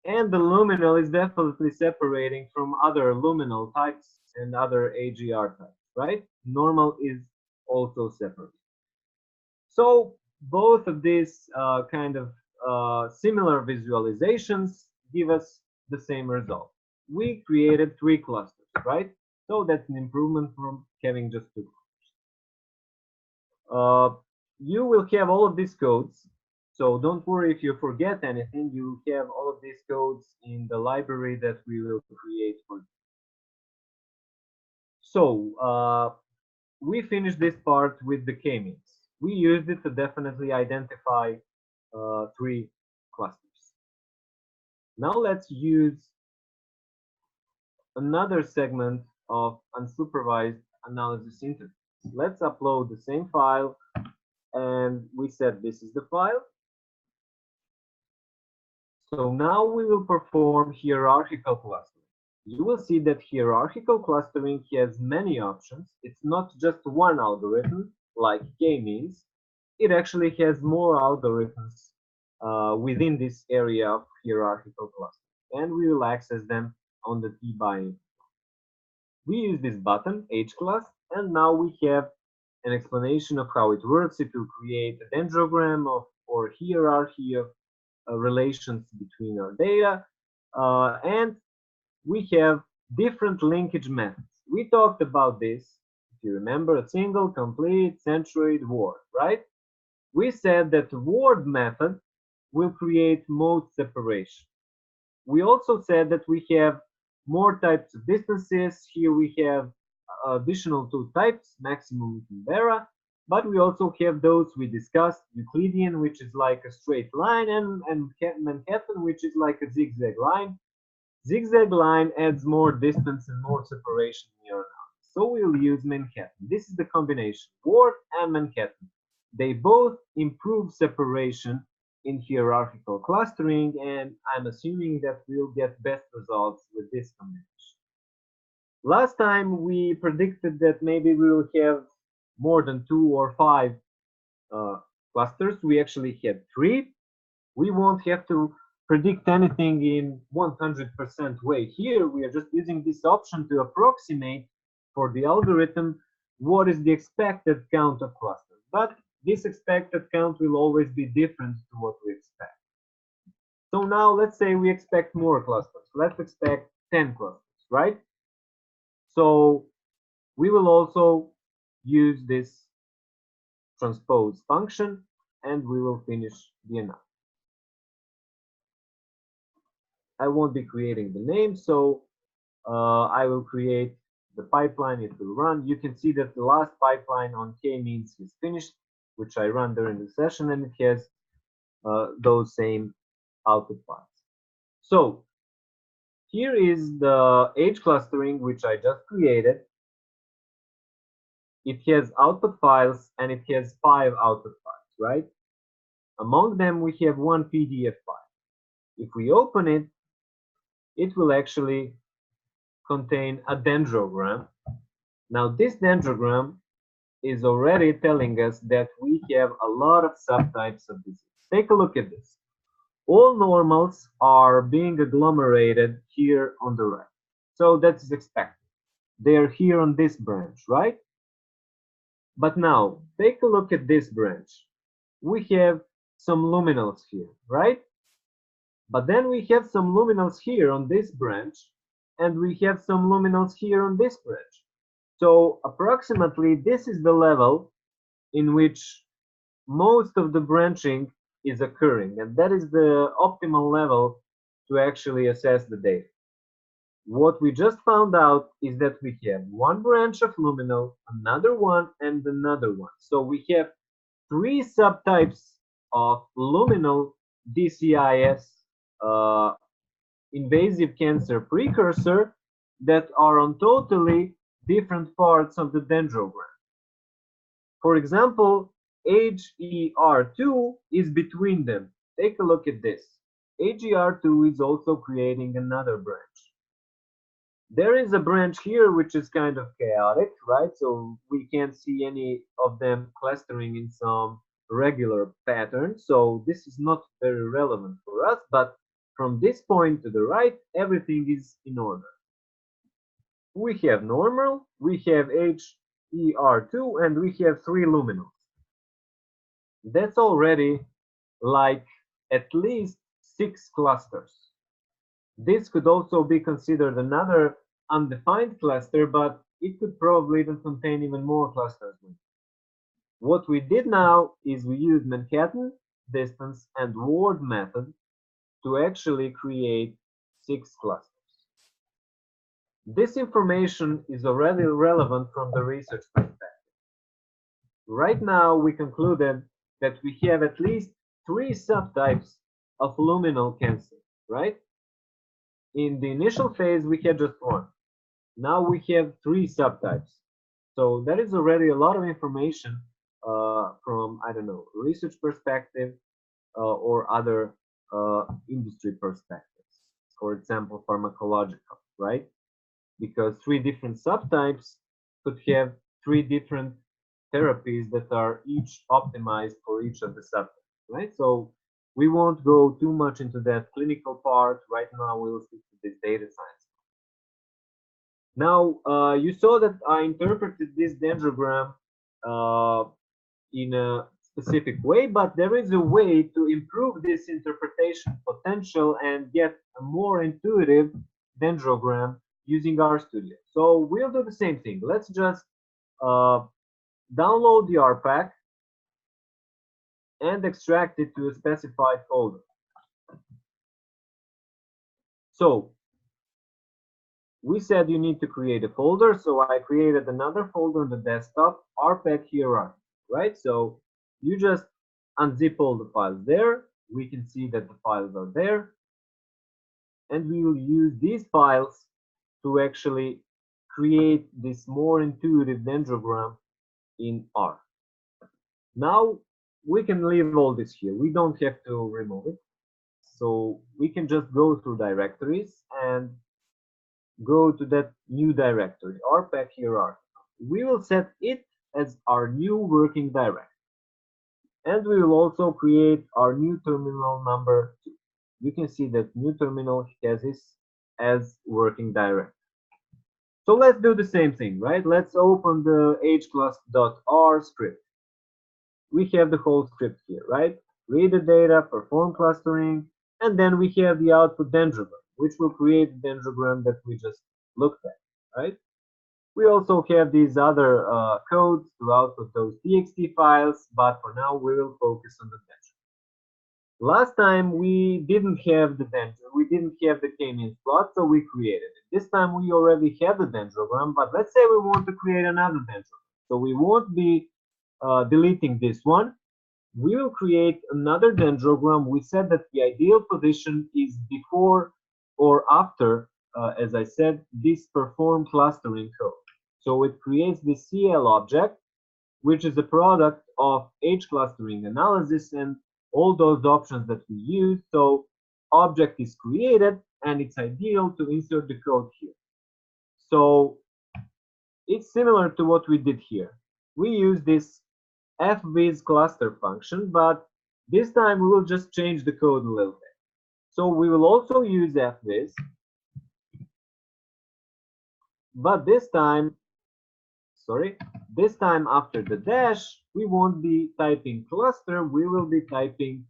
And the luminal is definitely separating from other luminal types and other AGR types, right? Normal is also separate. So both of these kind of similar visualizations give us the same result. We created three clusters, right? So that's an improvement from having just two. You will have all of these codes. So don't worry if you forget anything. You have all of these codes in the library that we will create for you. So we finished this part with the k-means. We used it to definitely identify three clusters. Now let's use another segment of unsupervised analysis interface. Let's upload the same file, and we said this is the file. So now we will perform hierarchical clustering. You will see that hierarchical clustering has many options. It's not just one algorithm like k-means. It actually has more algorithms within this area of hierarchical clustering, and we will access them on the t-by. We use this button, h-class, and now we have an explanation of how it works. It will create a dendrogram of or hierarchy of relations between our data, and we have different linkage methods. We talked about this, if you remember, single, complete, centroid, word, right? We said that the word method will create mode separation. We also said that we have more types of distances. Here we have additional two types, maximum and Canberra, but we also have those we discussed, Euclidean, which is like a straight line, and Manhattan, which is like a zigzag line. Zigzag line adds more distance and more separation in your analysis. So we'll use Manhattan. This is the combination, word and Manhattan. They both improve separation in hierarchical clustering, and I'm assuming that we'll get best results with this combination. Last time we predicted that maybe we will have more than 2 or 5 clusters. We actually had 3. We won't have to predict anything in 100% way here. We are just using this option to approximate for the algorithm what is the expected count of clusters. But this expected count will always be different to what we expect. So now let's say we expect more clusters. Let's expect 10 clusters, right? So we will also use this transpose function, and we will finish the analysis. I won't be creating the name, so I will create the pipeline. It will run. You can see that the last pipeline on k-means is finished, which I run during the session, and it has those same output files. So here is the age clustering, which I just created. It has output files, and it has 5 output files, right? Among them, we have one PDF file. If we open it, it will actually contain a dendrogram. Now, this dendrogram is already telling us that we have a lot of subtypes of disease. Take a look at this. All normals are being agglomerated here on the right. So that's expected. They're here on this branch, right? But now, take a look at this branch. We have some luminals here, right? But then we have some luminals here on this branch, and we have some luminals here on this branch. So approximately this is the level in which most of the branching is occurring, and that is the optimal level to actually assess the data. What we just found out is that we have one branch of luminal, another one, and another one. So we have 3 subtypes of luminal DCIS invasive cancer precursor that are on totally different parts of the dendrogram. For example, HER2 is between them. Take a look at this. AGR2 is also creating another branch. There is a branch here which is kind of chaotic, right? So we can't see any of them clustering in some regular pattern. So this is not very relevant for us, but from this point to the right, everything is in order. We have normal, we have HER2, and we have 3 luminals. That's already like at least 6 clusters. This could also be considered another undefined cluster, but it could probably even contain even more clusters. What we did now is we used Manhattan, distance, and word method to actually create 6 clusters. This information is already relevant from the research perspective. Right now, we concluded that we have at least 3 subtypes of luminal cancer, right? In the initial phase, we had just 1. Now we have 3 subtypes. So that is already a lot of information from, I don't know, research perspective or other industry perspectives. For example, pharmacological, right? Because 3 different subtypes could have 3 different therapies that are each optimized for each of the subtypes, right? So we won't go too much into that clinical part. Right now, we will stick to this data science. Now, you saw that I interpreted this dendrogram in a specific way, but there is a way to improve this interpretation potential and get a more intuitive dendrogram using RStudio. So we'll do the same thing. Let's just download the RPack and extract it to a specified folder. So we said you need to create a folder, so I created another folder on the desktop, RPack Hierarchical, right? So you just unzip all the files there. We can see that the files are there. And we will use these files to actually create this more intuitive dendrogram in R. Now we can leave all this here. We don't have to remove it. So we can just go through directories and go to that new directory, RPack Hierarchical. We will set it as our new working directory. And we will also create our new terminal number 2. You can see that new terminal has this as working directory. So let's do the same thing, right? Let's open the hclust.r script. We have the whole script here, right? Read the data, perform clustering, and then we have the output dendrogram, which will create the dendrogram that we just looked at, right? We also have these other codes to output those txt files, but for now we will focus on the dendrogram. Last time we didn't have the dendrogram, we didn't have the k-means plot, so we created it. This time we already have the dendrogram, but let's say we want to create another dendrogram. So we won't be deleting this one. We will create another dendrogram. We said that the ideal position is before or after, as I said, this perform clustering code. So it creates the CL object, which is a product of H clustering analysis and all those options that we use. So object is created and it's ideal to insert the code here. So it's similar to what we did here. We use this fviz cluster function, but this time we will just change the code a little bit. So we will also use fviz, but this time after the dash, we won't be typing cluster, we will be typing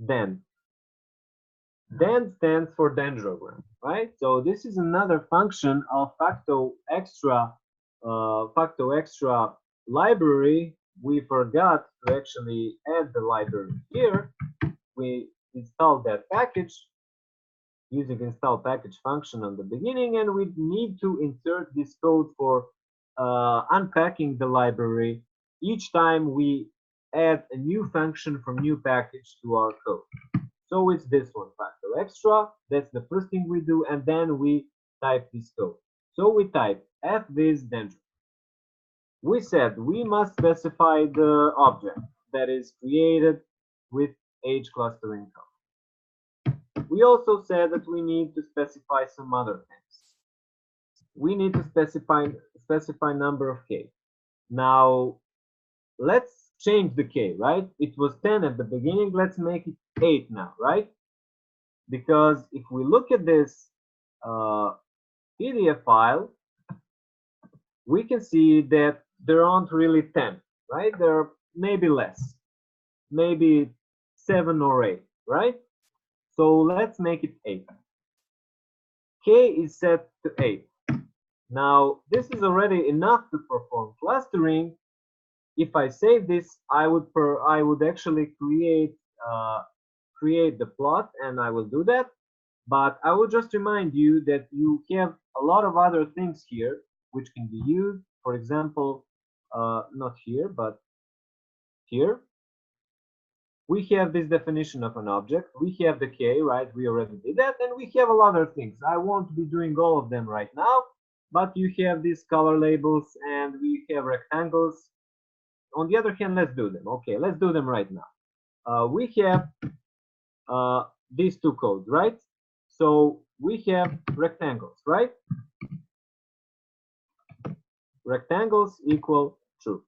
den. Den stands for dendrogram, right? So this is another function of facto extra library. We forgot to actually add the library here. We installed that package using install package function on the beginning, and we need to insert this code for unpacking the library each time we add a new function from new package to our code. So it's this one, facto extra. That's the first thing we do, and then we type this code. So we type fviz dendrogram. We said we must specify the object that is created with H clustering code. we also said that we need to specify some other things. We need to specify number of k. Now let's change the k, right? It was 10 at the beginning. Let's make it 8 now, right? Because if we look at this PDF file, we can see that there aren't really 10, right? There are maybe less, maybe 7 or 8, right? So let's make it 8. K is set to 8. Now this is already enough to perform clustering. If I save this, I would actually create the plot, and I will do that. But I will just remind you that you have a lot of other things here which can be used. For example, not here, but here. We have this definition of an object. We have the k, right? We already did that. And we have a lot of things. I won't be doing all of them right now, but you have these color labels and we have rectangles. On the other hand, let's do them. Okay, let's do them right now. We have these two codes, right? So we have rectangles, right? Rectangles equal true.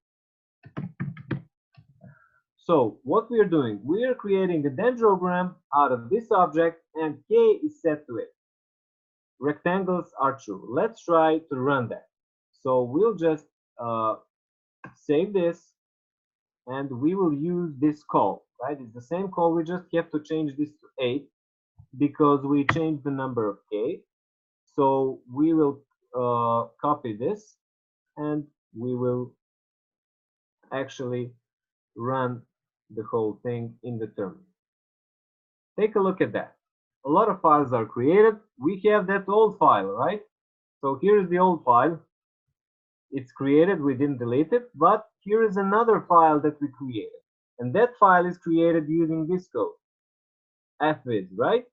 So what we are doing, we are creating a dendrogram out of this object, and k is set to it. Rectangles are true. Let's try to run that. So we'll just save this, and we will use this call, right? It's the same call. We just have to change this to 8 because we changed the number of k. So we will copy this, and we will actually run the whole thing in the terminal. Take a look at that. A lot of files are created. We have that old file, right? So here is the old file. It's created, we didn't delete it, but here is another file that we created. And that file is created using this code, fviz, right?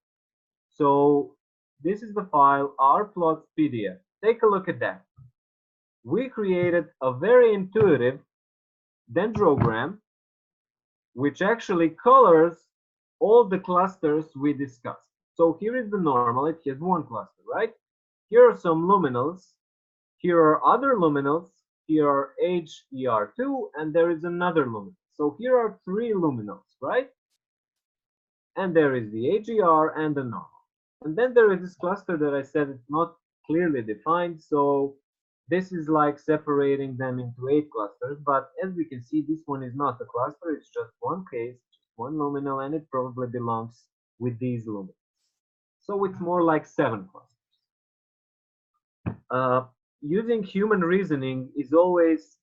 So this is the file rplots.pdf. Take a look at that. We created a very intuitive dendrogram which actually colors all the clusters we discussed. So here is the normal, it has one cluster, right? Here are some luminals, here are other luminals, here are HER2, and there is another luminal. So here are 3 luminals, right? And there is the HER and the normal. And then there is this cluster that I said it's not clearly defined, so this is like separating them into 8 clusters, but as we can see, this one is not a cluster, it's just one case, just one luminal, and it probably belongs with these luminals. So it's more like 7 clusters. Using human reasoning is always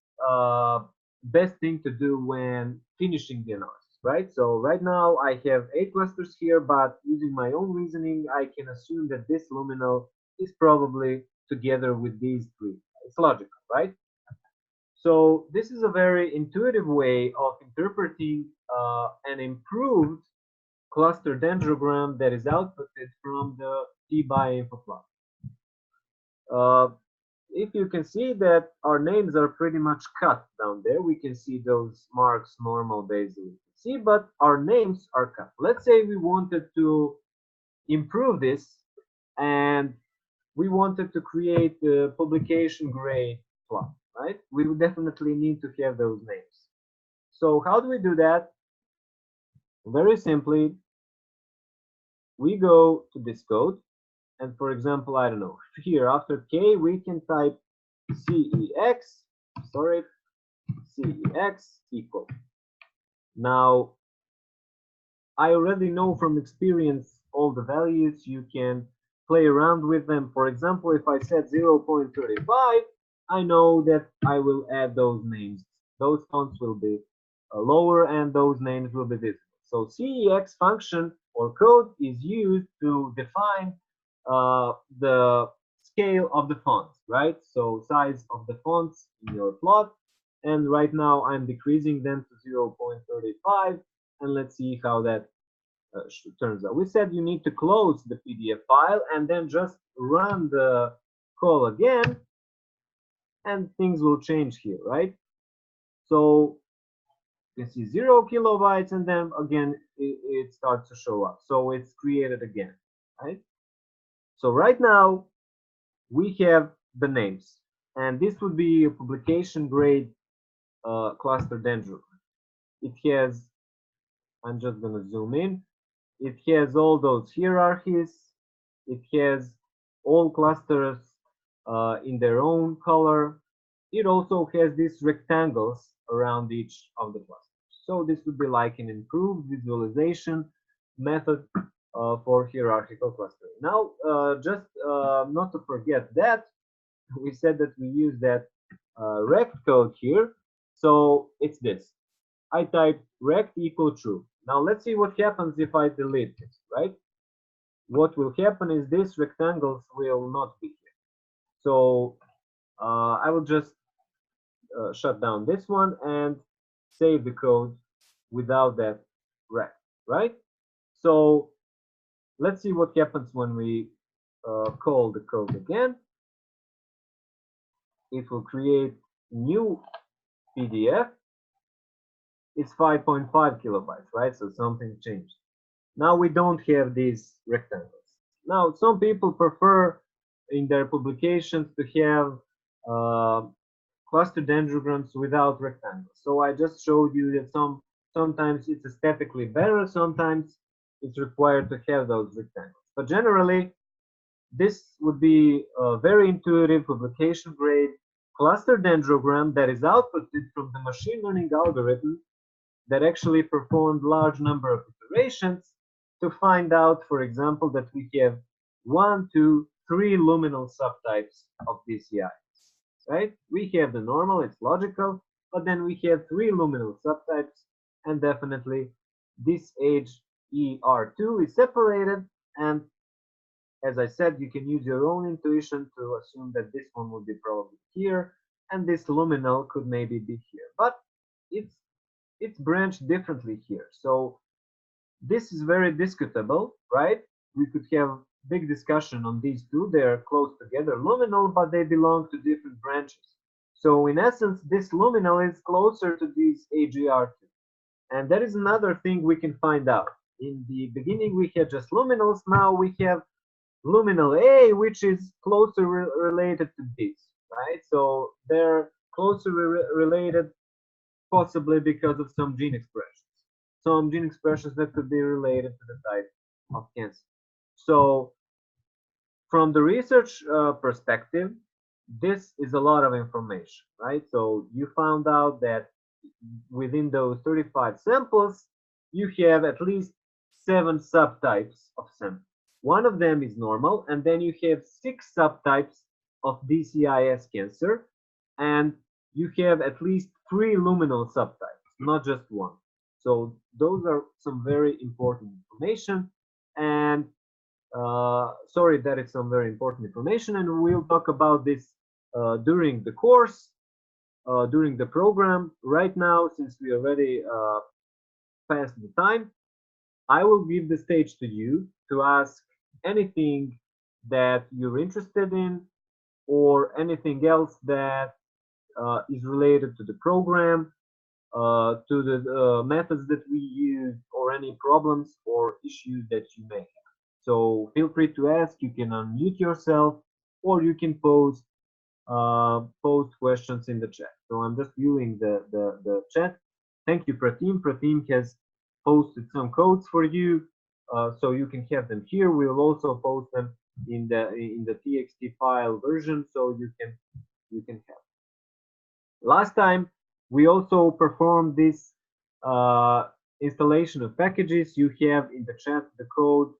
best thing to do when finishing the analysis, right? So right now I have 8 clusters here, but using my own reasoning, I can assume that this luminal is probably together with these 3. It's logical, right? So this is a very intuitive way of interpreting an improved cluster dendrogram that is outputted from the t-by-info plot. If you can see that our names are pretty much cut down there, we can see those marks, normal, basal, see, but our names are cut. Let's say we wanted to improve this and we wanted to create a publication grade plot, right? We would definitely need to have those names. So how do we do that? Very simply, we go to this code, and for example, I don't know, here after k we can type cex equal. Now I already know from experience all the values. You can play around with them. For example, if I set 0.35, I know that I will add those names. Those fonts will be lower and those names will be visible. So cex function or code is used to define the scale of the fonts, right? So size of the fonts in your plot. And right now I'm decreasing them to 0.35. And let's see how that turns out. We said you need to close the PDF file and then just run the call again, and things will change here, right? So You can see 0 kilobytes, and then again it starts to show up. So it's created again, right? So right now we have the names, and this would be a publication grade cluster dendrogram. It has, I'm just gonna zoom in. It has all those hierarchies. It has all clusters in their own color. It also has these rectangles around each of the clusters. So this would be like an improved visualization method for hierarchical clustering. Now, just not to forget that, we said that we use that rect code here. So it's this. I type rect equal true. Now let's see what happens if I delete this, right? What will happen is these rectangles will not be here. So I will just shut down this one and save the code without that rect, right? So let's see what happens when we call the code again. It will create new PDF. It's 5.5 kilobytes, right? So something changed. Now we don't have these rectangles. Now some people prefer in their publications to have cluster dendrograms without rectangles. So I just showed you that sometimes it's aesthetically better, sometimes it's required to have those rectangles. But generally, this would be a very intuitive publication grade cluster dendrogram that is outputted from the machine learning algorithm that actually performed large number of iterations to find out, for example, that we have 1, 2, 3 luminal subtypes of DCI, right? We have the normal, it's logical, but then we have 3 luminal subtypes, and definitely this age ER2 is separated, and as I said, you can use your own intuition to assume that this one will be probably here, and this luminal could maybe be here, but it's branched differently here. So this is very discutable, right? We could have big discussion on these two. They are close together, luminal, but they belong to different branches. So in essence, this luminal is closer to this AGR2. And that is another thing we can find out. In the beginning, we had just luminals. Now we have luminal A, which is closer related to this, right? So they're closer related possibly because of some gene expressions. Some gene expressions that could be related to the type of cancer. So from the research perspective, this is a lot of information, right? So you found out that within those 35 samples, you have at least 7 subtypes of samples. One of them is normal, and then you have 6 subtypes of DCIS cancer, and you have at least 3 luminal subtypes, not just one. So those are some very important information, and sorry, that is some very important information, and we'll talk about this during the course, during the program. Right now, since we already past the time, I will give the stage to you to ask anything that you're interested in or anything else that is related to the program, to the methods that we use, or any problems or issues that you may have. So feel free to ask. You can unmute yourself, or you can post questions in the chat. So I'm just viewing the chat. Thank you, Pratim. Pratim has posted some codes for you, so you can have them here. We'll also post them in the txt file version, so you can have. Last time we also performed this installation of packages. You have in the chat the code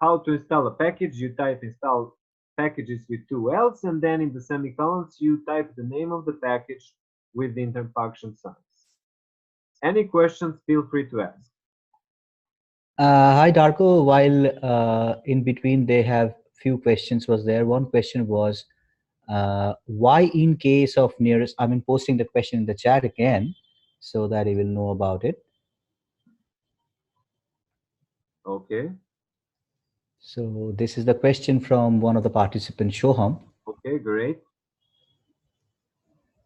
how to install a package. You type install packages with 2 L's, and then in the semicolons you type the name of the package with the interfunction signs. Any questions, feel free to ask. Hi Darko, while in between they have few questions was there. One question was why in case of nearest, I mean posting the question in the chat again so that he will know about it. Okay. So this is the question from one of the participants, Shoham. Okay, great.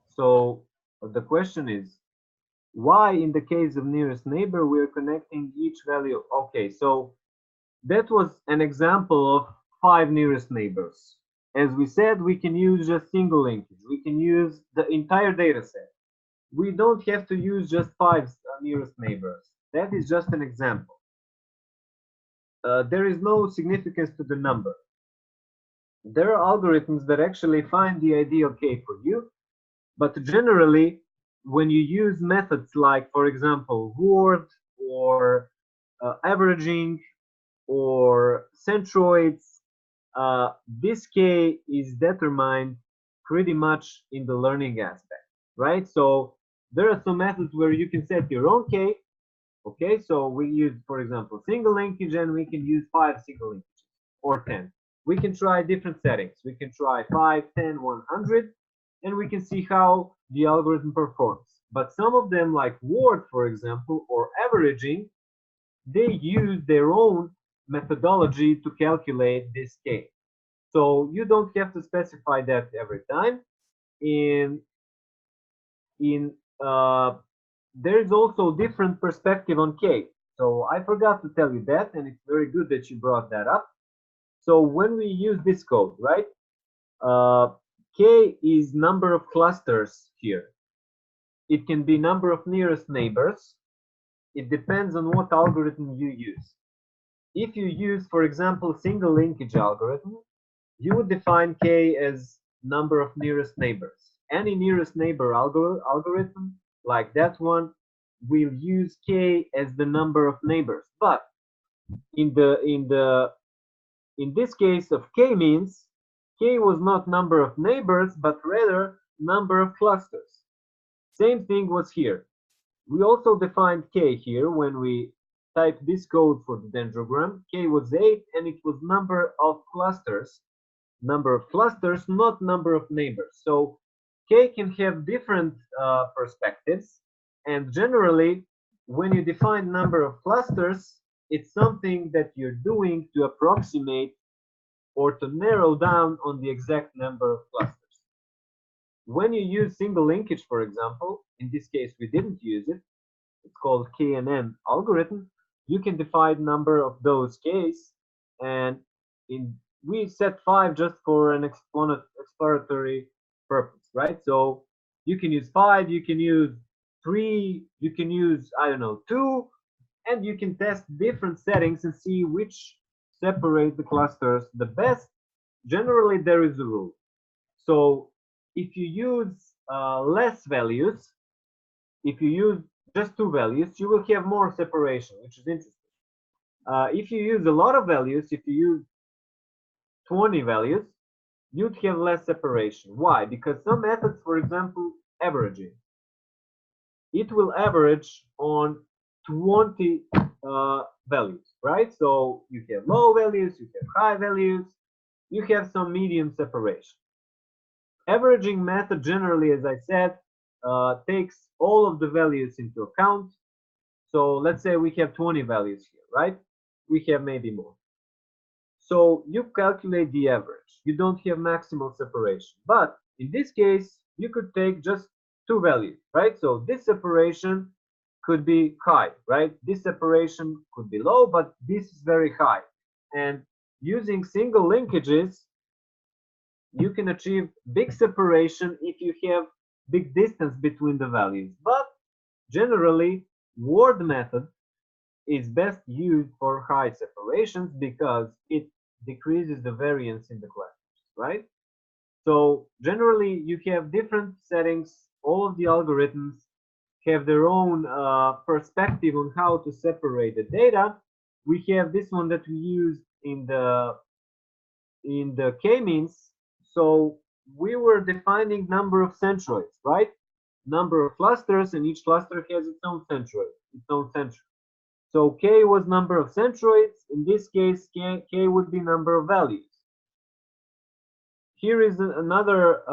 So the question is, Why in the case of nearest neighbor we're connecting each value? Okay, so that was an example of 5 nearest neighbors. As we said, we can use just single linkage. We can use the entire data set. We don't have to use just 5 nearest neighbors. That is just an example. There is no significance to the number. There are algorithms that actually find the ideal K for you, but generally, when you use methods like, for example, word or averaging or centroids, this K is determined pretty much in the learning aspect, right? So there are some methods where you can set your own K. Okay, so we use, for example, single linkage, and we can use 5 single linkages or 10. We can try different settings. We can try 5, 10, 100, and we can see how the algorithm performs. But some of them, like word, for example, or averaging, they use their own methodology to calculate this K. So you don't have to specify that every time. In there is also different perspective on K. So I forgot to tell you that, and it's very good that you brought that up. So when we use this code, right, K is number of clusters here. It can be number of nearest neighbors. It depends on what algorithm you use. If you use, for example, single linkage algorithm, you would define K as number of nearest neighbors. Any nearest neighbor algorithm like that one will use K as the number of neighbors. But in this case of K-means, K was not number of neighbors, but rather number of clusters. Same thing was here. We also defined K here when we typed this code for the dendrogram. K was 8, and it was number of clusters, not number of neighbors. So K can have different perspectives, and generally, when you define number of clusters, it's something that you're doing to approximate or to narrow down on the exact number of clusters. When you use single linkage, for example, in this case we didn't use it, it's called KNN algorithm, you can define number of those Ks, and we set 5 just for an exploratory purpose, right? So you can use 5, you can use 3, you can use, I don't know, 2, and you can test different settings and see which separate the clusters the best. Generally, there is a rule. So if you use less values, if you use just 2 values, you will have more separation, which is interesting. If you use a lot of values, if you use 20 values, you'd have less separation. Why? Because some methods, for example, averaging, it will average on 20 values, right? So you have low values, you have high values, you have some medium separation. Averaging method generally, as I said, takes all of the values into account. So let's say we have 20 values here, right? We have maybe more. So you calculate the average. You don't have maximal separation. But in this case, you could take just 2 values, right? So this separation could be high, right? This separation could be low, but this is very high. And using single linkages, you can achieve big separation if you have big distance between the values. But generally, word method is best used for high separations because it decreases the variance in the clusters, right? So generally, you have different settings. All of the algorithms have their own perspective on how to separate the data. We have this one that we used in the k-means. So we were defining number of centroids, right? Number of clusters, and each cluster has its own centroid, its own centroid. So k was number of centroids. In this case, k would be number of values. Here is another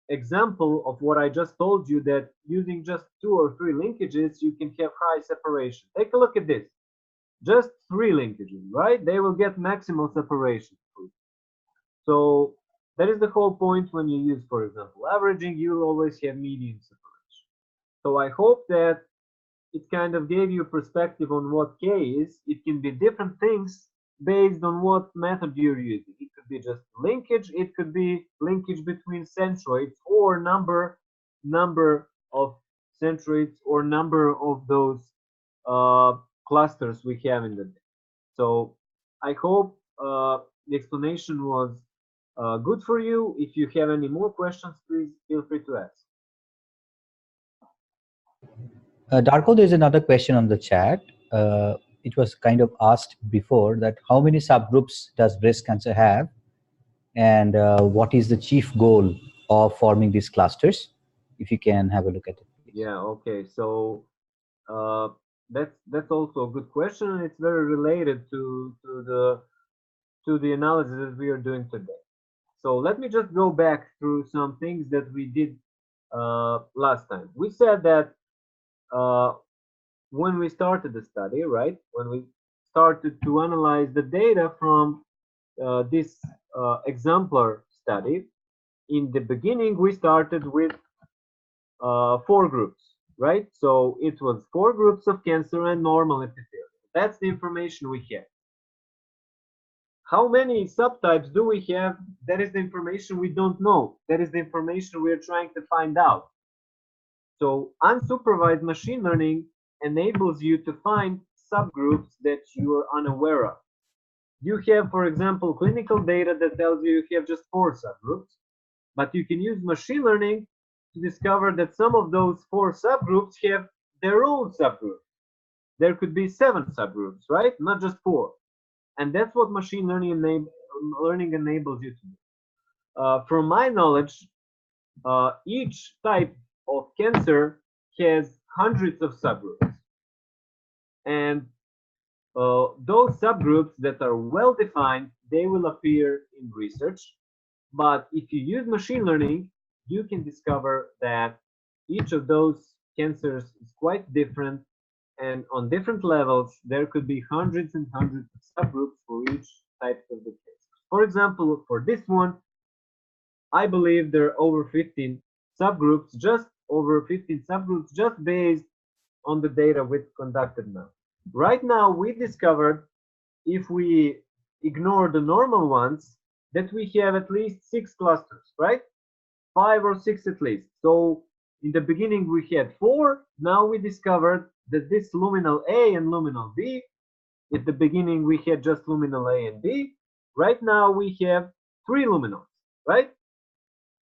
example of what I just told you, that using just 2 or 3 linkages, you can have high separation. Take a look at this. Just 3 linkages, right? They will get maximal separation. So that is the whole point when you use, for example, averaging. You will always have median separation. So I hope that it kind of gave you perspective on what K is. It can be different things based on what method you're using. It could be just linkage, it could be linkage between centroids, or number of centroids, or number of those uh, clusters we have in the day. So I hope the explanation was good for you. If you have any more questions, please feel free to ask. Darko, there's another question on the chat. It was kind of asked before that how many subgroups does breast cancer have, and what is the chief goal of forming these clusters? If you can have a look at it, please. Yeah. Okay. So uh, that's also a good question, and it's very related to the analysis that we are doing today. So let me just go back through some things that we did last time. We said that uh, when we started the study, right? When we started to analyze the data from this exemplar study, in the beginning we started with 4 groups, right? So it was 4 groups of cancer and normal epithelium. That's the information we have. How many subtypes do we have? That is the information we don't know. That is the information we are trying to find out. So unsupervised machine learning enables you to find subgroups that you are unaware of. You have, for example, clinical data that tells you have just 4 subgroups, but you can use machine learning to discover that some of those 4 subgroups have their own subgroups. There could be 7 subgroups, right? Not just 4. And that's what machine learning enables you to do. From my knowledge, each type of cancer has hundreds of subgroups. And those subgroups that are well defined, they will appear in research. But if you use machine learning, you can discover that each of those cancers is quite different, and on different levels, there could be hundreds and hundreds of subgroups for each type of the cancer. For example, for this one, I believe there are over 15 subgroups, just based on the data we've conducted now. Right now, we discovered, if we ignore the normal ones, that we have at least 6 clusters, right? 5 or 6 at least. So in the beginning we had 4. Now we discovered that this luminal A and luminal B, at the beginning we had just luminal A and B. Right now we have 3 luminals, right?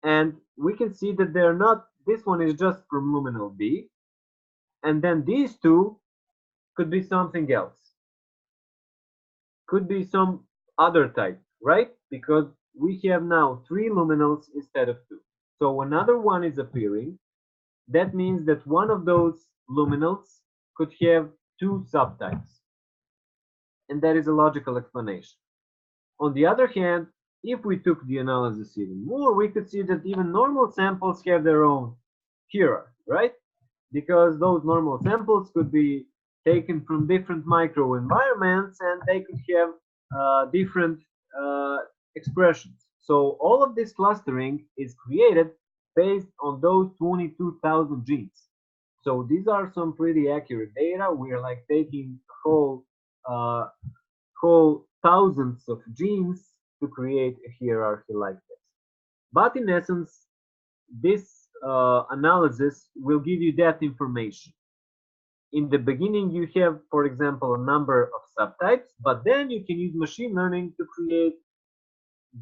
And we can see that they're not, this one is just from luminal B, and then these 2 could be something else, could be some other type, right? Because we have now 3 luminals instead of 2. So another one is appearing. That means that one of those luminals could have 2 subtypes. And that is a logical explanation. On the other hand, if we took the analysis even more, we could see that even normal samples have their own hierarchy, right? Because those normal samples could be taken from different microenvironments, and they could have different expressions. So all of this clustering is created based on those 22,000 genes. So these are some pretty accurate data. We are like taking whole thousands of genes to create a hierarchy like this. But in essence, this analysis will give you that information. In the beginning, you have, for example, a number of subtypes, but then you can use machine learning to create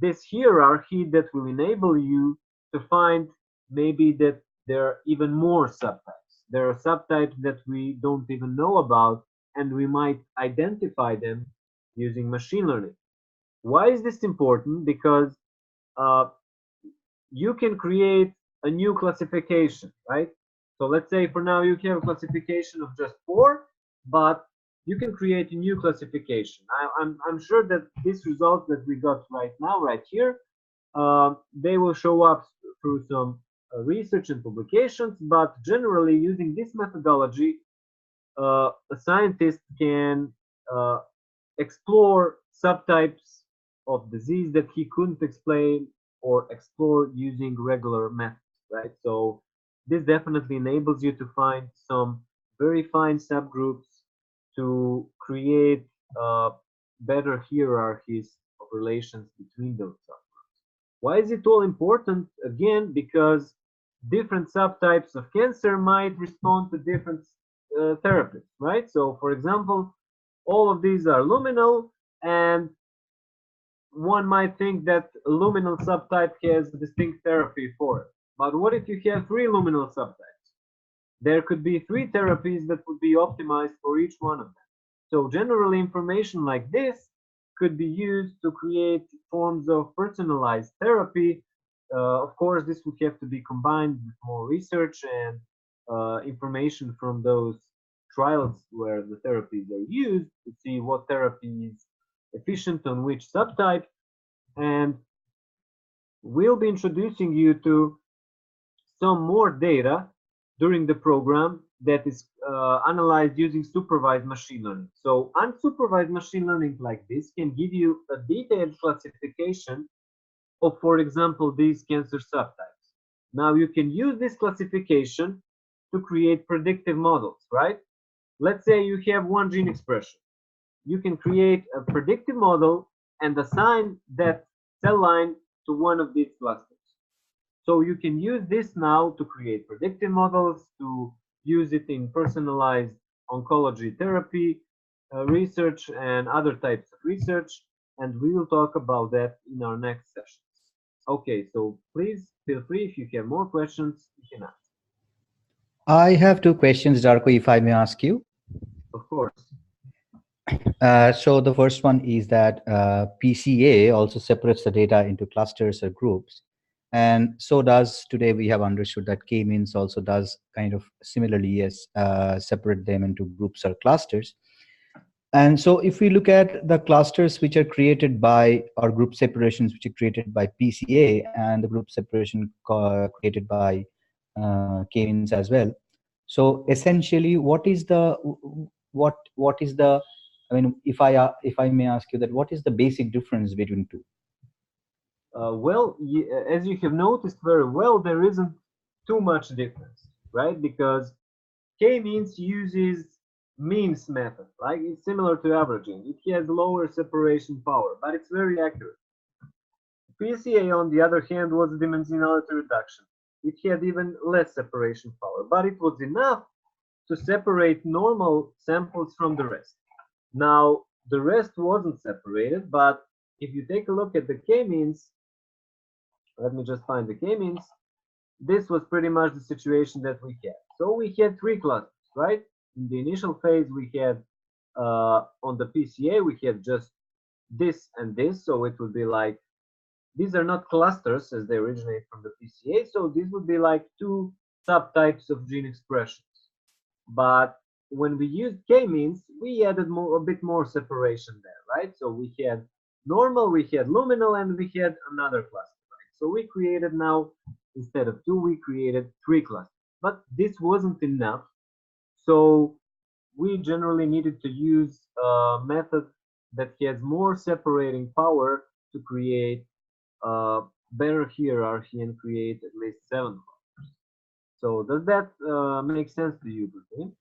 this hierarchy that will enable you to find maybe that there are even more subtypes. There are subtypes that we don't even know about, and we might identify them using machine learning. Why is this important? Because uh, you can create a new classification, right? So let's say for now you have a classification of just 4, but you can create a new classification. I'm sure that these results that we got right now, right here, they will show up through some research and publications, but generally using this methodology, a scientist can explore subtypes of disease that he couldn't explain or explore using regular methods, right? So This definitely enables you to find some very fine subgroups to create better hierarchies of relations between those subgroups. Why is it all important? Again, because different subtypes of cancer might respond to different therapies, right? So, for example, all of these are luminal, and one might think that a luminal subtype has a distinct therapy for it. But what if you have three luminal subtypes? There could be three therapies that would be optimized for each one of them. So generally information like this could be used to create forms of personalized therapy. Of course, this would have to be combined with more research and information from those trials where the therapies are used to see what therapy is efficient on which subtype. And we'll be introducing you to some more data during the program that is analyzed using supervised machine learning. So unsupervised machine learning like this can give you a detailed classification of, for example, these cancer subtypes. Now you can use this classification to create predictive models, right? Let's say you have one gene expression. You can create a predictive model and assign that cell line to one of these clusters. So you can use this now to create predictive models, to use it in personalized oncology therapy research and other types of research, and we will talk about that in our next sessions. Okay, so please feel free if you have more questions, you can ask. I have two questions, Darko, if I may ask you. Of course. So the first one is that PCA also separates the data into clusters or groups. And so does today we have understood that K-means also does kind of similarly, yes, separate them into groups or clusters. And so if we look at the clusters which are created by, or group separations which are created by PCA and the group separation created by K-means as well. So essentially, what is the, I mean, if I may ask you that, what is the basic difference between two? Well, as you have noticed very well, there isn't too much difference, right? Because K-means uses means method, like it's similar to averaging. It has lower separation power, but it's very accurate. PCA, on the other hand, was dimensionality reduction. It had even less separation power, but it was enough to separate normal samples from the rest. Now, the rest wasn't separated, but if you take a look at the K-means, let me just find the K-means, this was pretty much the situation that we had. So we had three clusters, right? In the initial phase, we had on the PCA, we had just this and this. So it would be like, these are not clusters as they originate from the PCA. So these would be like two subtypes of gene expressions. But when we used K-means, we added a bit more separation there, right? So we had normal, we had luminal, and we had another cluster, right? So we created now, instead of two, we created three clusters. But this wasn't enough. So we generally needed to use a method that has more separating power to create a better hierarchy and create at least 7 clusters. So does that make sense to you, Bruce?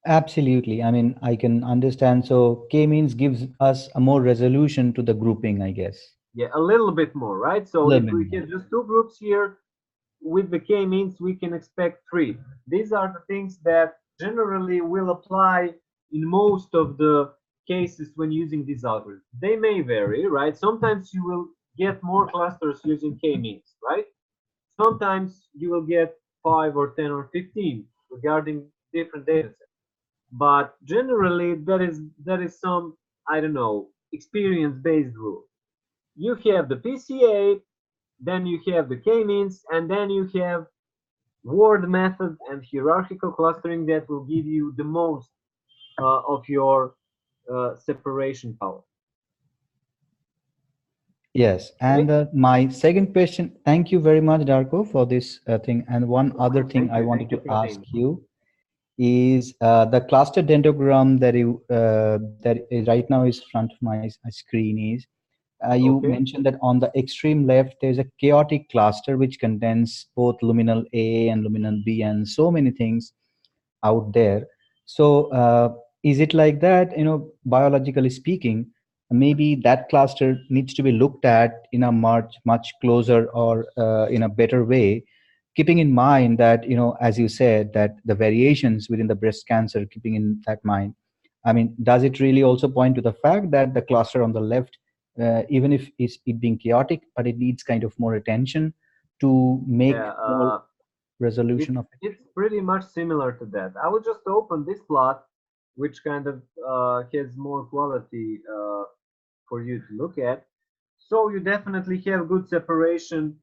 Absolutely. I mean, I can understand. So K-means gives us a more resolution to the grouping, I guess. Yeah, a little bit more, right? So if we have just two groups here, with the K-means, we can expect three. These are the things that generally will apply in most of the cases when using these algorithms. They may vary, right? Sometimes you will get more clusters using K-means, right? Sometimes you will get 5 or 10 or 15 regarding different data sets. But generally, that is some, I don't know, experience-based rule. You have the PCA, then you have the K-means, and then you have word method and hierarchical clustering that will give you the most of your separation power. Yes, and my second question, thank you very much, Darko, for this thing. And one other thing I wanted to ask you is the cluster dendrogram that right now is front of my screen is You Okay. mentioned that on the extreme left, there's a chaotic cluster which contains both luminal A and luminal B and so many things out there. So is it like that, biologically speaking, maybe that cluster needs to be looked at in a much closer or in a better way, keeping in mind that, as you said, that the variations within the breast cancer, keeping in that mind, I mean, does it really also point to the fact that the cluster on the left, even if it being chaotic, but it needs kind of more attention to make Yeah. more It's resolution of it? it's pretty much similar to that. I will just open this plot, which kind of has more quality for you to look at. So you definitely have good separation,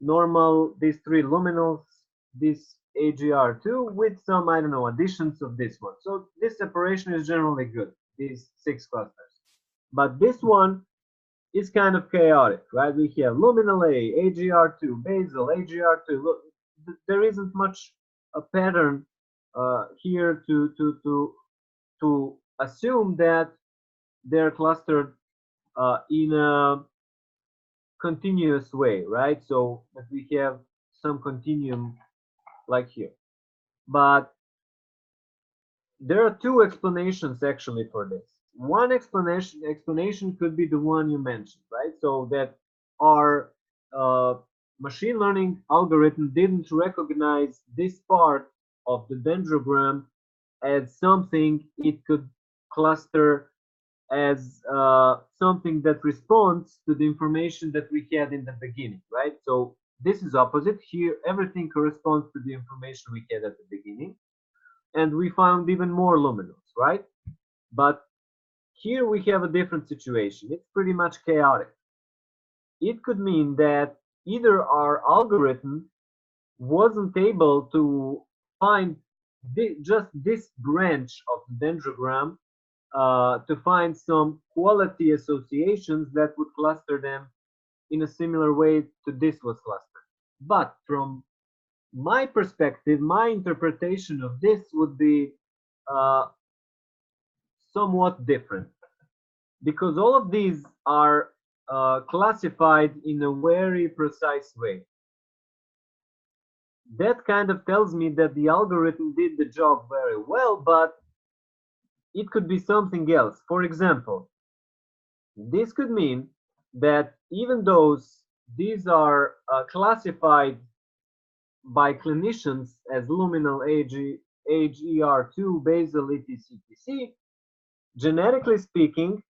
normal, these three luminals, this AGR2 with some, I don't know, additions of this one. So this separation is generally good, these 6 clusters. But this one is kind of chaotic, right? We have luminal A, AGR2, basal, AGR2. Look, there isn't much a pattern here to assume that they're clustered in a continuous way, right? So that we have some continuum like here. But there are two explanations actually for this. One explanation could be the one you mentioned, right? So that our machine learning algorithm didn't recognize this part of the dendrogram as something it could cluster as something that responds to the information that we had in the beginning, right? So this is opposite. Here, everything corresponds to the information we had at the beginning. And we found even more luminals, right? But here we have a different situation. It's pretty much chaotic. It could mean that either our algorithm wasn't able to find just this branch of the dendrogram to find some quality associations that would cluster them in a similar way to this was clustered. But from my perspective, my interpretation of this would be uh, somewhat different because all of these are classified in a very precise way. That kind of tells me that the algorithm did the job very well, but it could be something else. For example, this could mean that even though these are classified by clinicians as luminal age ER2, basal etc, genetically speaking,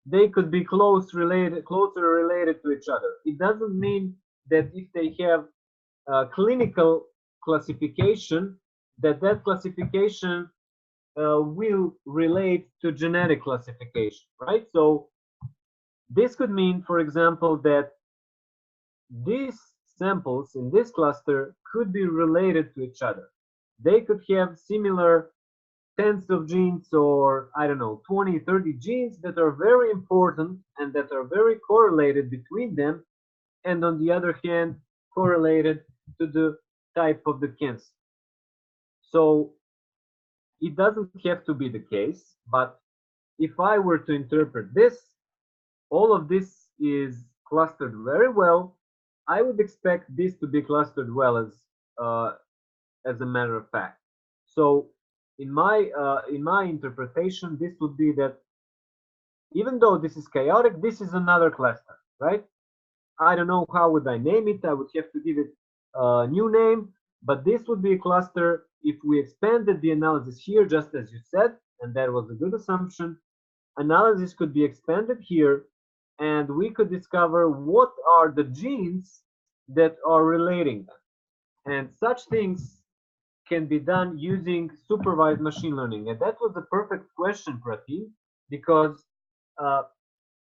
they could be closer related to each other. It doesn't mean that if they have clinical classification, that classification will relate to genetic classification, right? So this could mean, for example, that these samples in this cluster could be related to each other. They could have similar tens of genes or I don't know 20 30 genes that are very important and that are very correlated between them, and on the other hand correlated to the type of the cancer. So it doesn't have to be the case, but if I were to interpret this, all of this is clustered very well. I would expect this to be clustered well as a matter of fact. So in my interpretation, this would be that even though this is chaotic, this is another cluster, right? I don't know how would I name it. I would have to give it a new name, but this would be a cluster if we expanded the analysis here, just as you said, and that was a good assumption. Analysis could be expanded here, and we could discover what are the genes that are relating them. And such things can be done using supervised machine learning. And that was the perfect question, Pratim, because uh,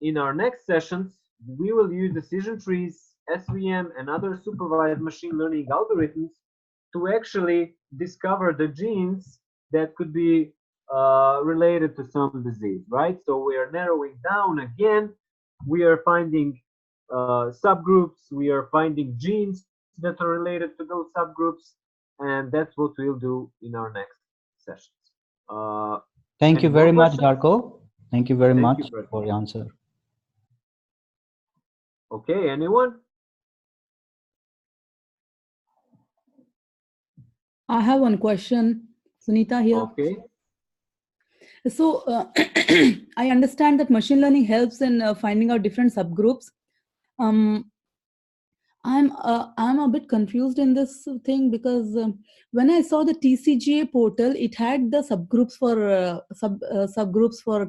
in our next sessions, we will use decision trees, SVM, and other supervised machine learning algorithms to actually discover the genes that could be related to some disease, right? So we are narrowing down again. We are finding subgroups. We are finding genes that are related to those subgroups, and that's what we'll do in our next sessions. Uh, Thank any you more very much, questions? Darko. Thank you very Thank much you, for Pratik. the answer. Okay, anyone? I have one question, Sunita here. Okay. So I understand that machine learning helps in finding out different subgroups. Um, I'm a bit confused in this thing because when I saw the TCGA portal, it had the subgroups for subgroups for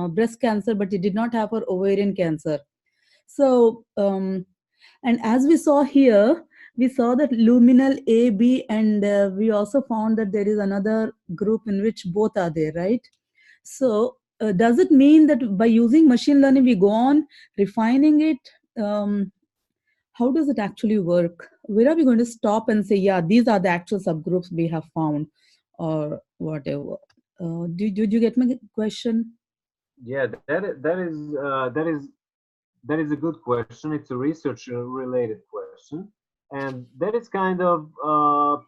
breast cancer, but it did not have for ovarian cancer. So and as we saw here, we saw that luminal A, B, and we also found that there is another group in which both are there, right? So does it mean that by using machine learning, we go on refining it? How does it actually work? Where are we going to stop and say, yeah, these are the actual subgroups we have found, or whatever? Did you get my question? Yeah, that is a good question. It's a research related question, and that is kind of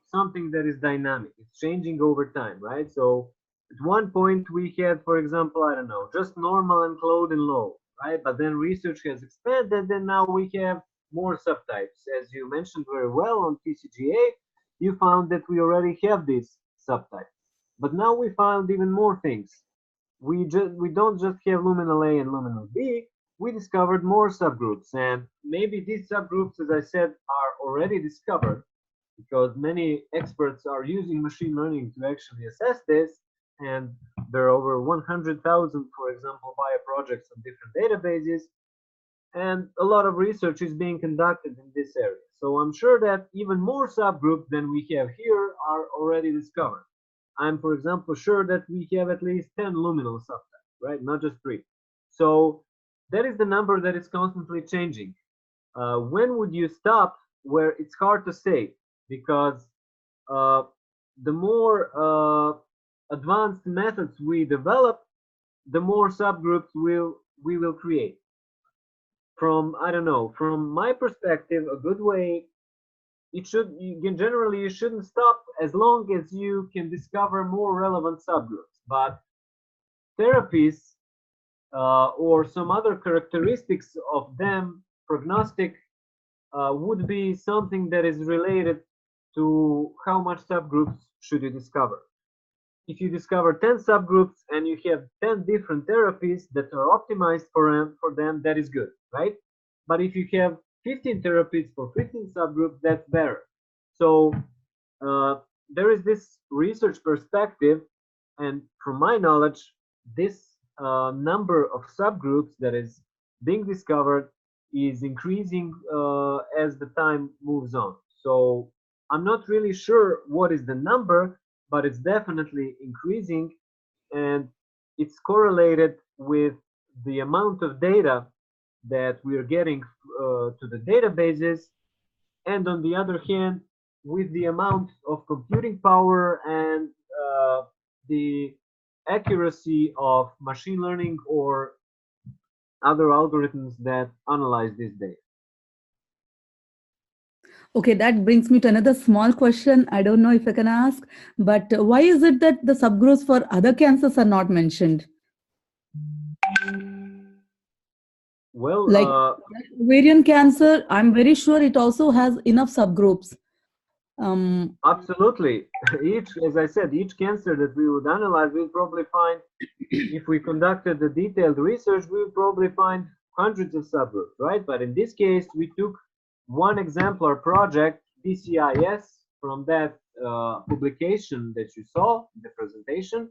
something that is dynamic. It's changing over time, right? So at one point we had, for example, I don't know, just normal and cloud and low, right? But then research has expanded, and now we have more subtypes. As you mentioned very well on TCGA, you found that we already have these subtypes, but now we found even more things. We don't just have luminal A and luminal B. We discovered more subgroups, and maybe these subgroups, as I said, are already discovered because many experts are using machine learning to actually assess this. And there are over 100,000, for example, bio projects on different databases, and a lot of research is being conducted in this area. So I'm sure that even more subgroups than we have here are already discovered. I'm, for example, sure that we have at least 10 luminal subtypes, right? Not just three. So that is the number that is constantly changing. When would you stop? Where it's hard to say, because uh, the more advanced methods we develop, the more subgroups we will create. From, I don't know, from my perspective, a good way, it should, you can, generally you shouldn't stop as long as you can discover more relevant subgroups. But therapies or some other characteristics of them, prognostic, would be something that is related to how much subgroups should you discover. If you discover 10 subgroups and you have 10 different therapies that are optimized for them, that is good, right? But if you have 15 therapies for 15 subgroups, that's better. So there is this research perspective, and from my knowledge, this number of subgroups that is being discovered is increasing as the time moves on. So I'm not really sure what is the number, but it's definitely increasing, and it's correlated with the amount of data that we are getting to the databases, and on the other hand, with the amount of computing power and the accuracy of machine learning or other algorithms that analyze this data. Okay, that brings me to another small question. I don't know if I can ask, but why is it that the subgroups for other cancers are not mentioned? Well, Like ovarian cancer, I'm very sure it also has enough subgroups. absolutely. Each, as I said, each cancer that we would analyze, we'll probably find, if we conducted the detailed research, we would probably find hundreds of subgroups, right? But in this case, we took one exemplar project, DCIS, from that publication that you saw in the presentation,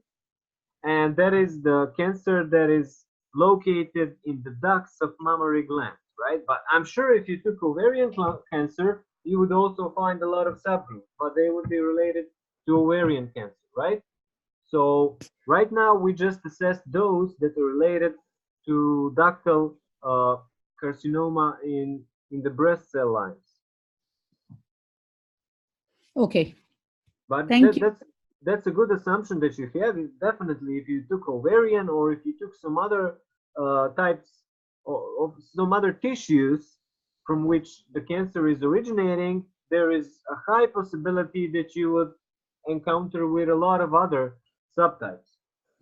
and that is the cancer that is located in the ducts of mammary glands, right? But I'm sure if you took ovarian cancer, you would also find a lot of subgroups, but they would be related to ovarian cancer, right? So right now we just assessed those that are related to ductal carcinoma in the breast cell lines. Okay, But thank you. that's a good assumption that you have. Definitely, if you took ovarian or if you took some other types of some other tissues from which the cancer is originating, there is a high possibility that you would encounter with a lot of other subtypes,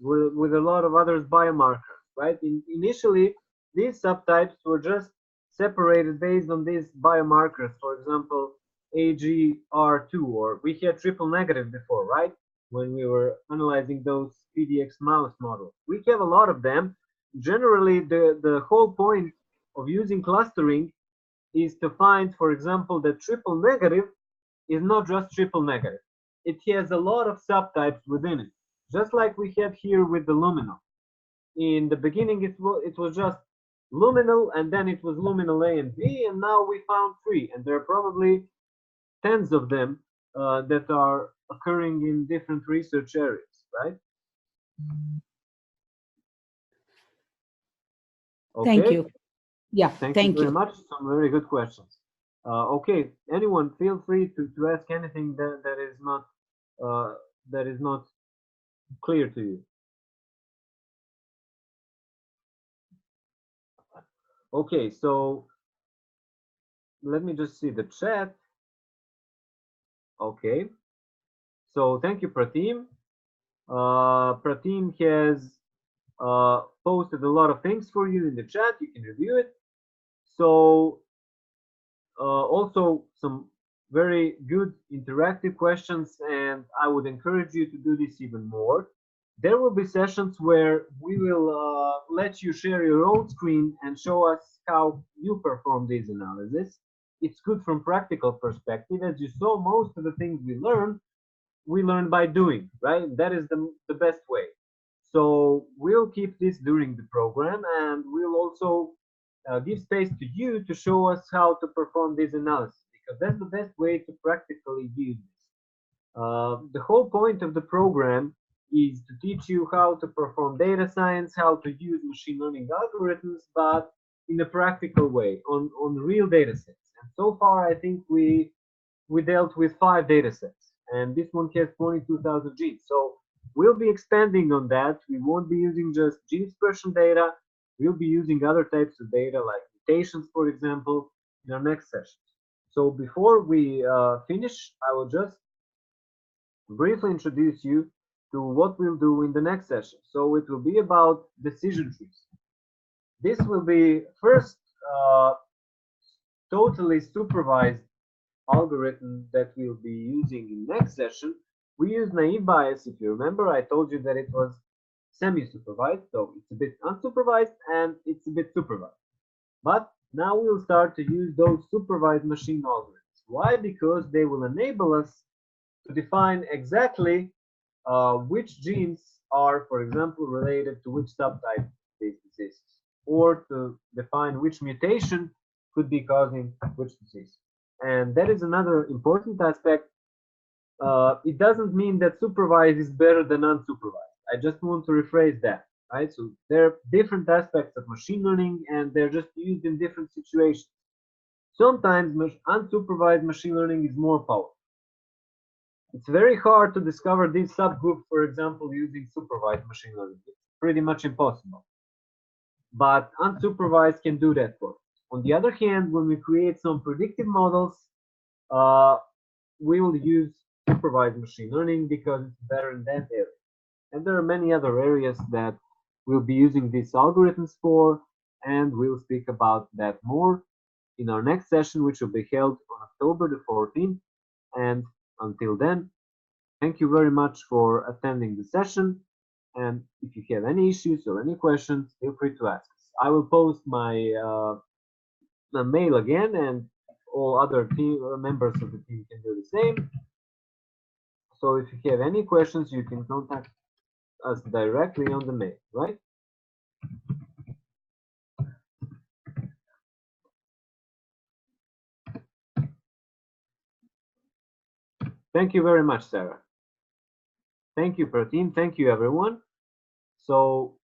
with a lot of other biomarkers, right? Initially, these subtypes were just separated based on these biomarkers, for example, AGR2, or we had triple negative before, right? When we were analyzing those PDX mouse models. We have a lot of them. Generally, the whole point of using clustering is to find, for example, that triple negative is not just triple negative. It has a lot of subtypes within it, just like we had here with the luminal. In the beginning, it was just luminal, and then it was luminal A and B, and now we found three, and there are probably tens of them that are occurring in different research areas, right? Okay. Thank you. Yeah, Thank you thank very you. much. Some very good questions. Okay, anyone feel free to ask anything uh, that is not clear to you. Okay, so let me just see the chat. Okay, so thank you, Pratim. Pratim has posted a lot of things for you in the chat. You can review it. So also some very good interactive questions, and I would encourage you to do this even more. There will be sessions where we will let you share your own screen and show us how you perform these analysis. It's good from practical perspective. As you saw, most of the things we learn by doing, right? That is the best way. So we'll keep this during the program, and we'll also give space to you to show us how to perform this analysis, because that's the best way to practically use this. The whole point of the program is to teach you how to perform data science, how to use machine learning algorithms, but in a practical way on real data sets. And so far, I think we dealt with 5 data sets, and this one has 22,000 genes. So we'll be expanding on that. We won't be using just gene expression data. We'll be using other types of data like mutations, for example, in our next session. So before we finish, I will just briefly introduce you to what we'll do in the next session. So it will be about decision trees. This will be first totally supervised algorithm that we'll be using in next session. We use naive Bayes. If you remember, I told you that it was semi-supervised, so it's a bit unsupervised and it's a bit supervised. But now we'll start to use those supervised machine algorithms. Why? Because they will enable us to define exactly which genes are, for example, related to which subtype of these diseases, or to define which mutation could be causing which disease. And that is another important aspect. It doesn't mean that supervised is better than unsupervised. I just want to rephrase that, right? So there are different aspects of machine learning, and they're just used in different situations. Sometimes unsupervised machine learning is more powerful. It's very hard to discover these subgroups, for example, using supervised machine learning. It's pretty much impossible. But unsupervised can do that for us. On the other hand, when we create some predictive models, we will use supervised machine learning because it's better in that area. And there are many other areas that we'll be using these algorithms for, and we'll speak about that more in our next session, which will be held on October the 14th. And until then, thank you very much for attending the session. And if you have any issues or any questions, feel free to ask us. I will post my mail again, and all other team members of the team can do the same. So if you have any questions, you can contact us directly on the mail, right? Thank you very much, Sarah. Thank you, Pratim. Thank you, everyone. So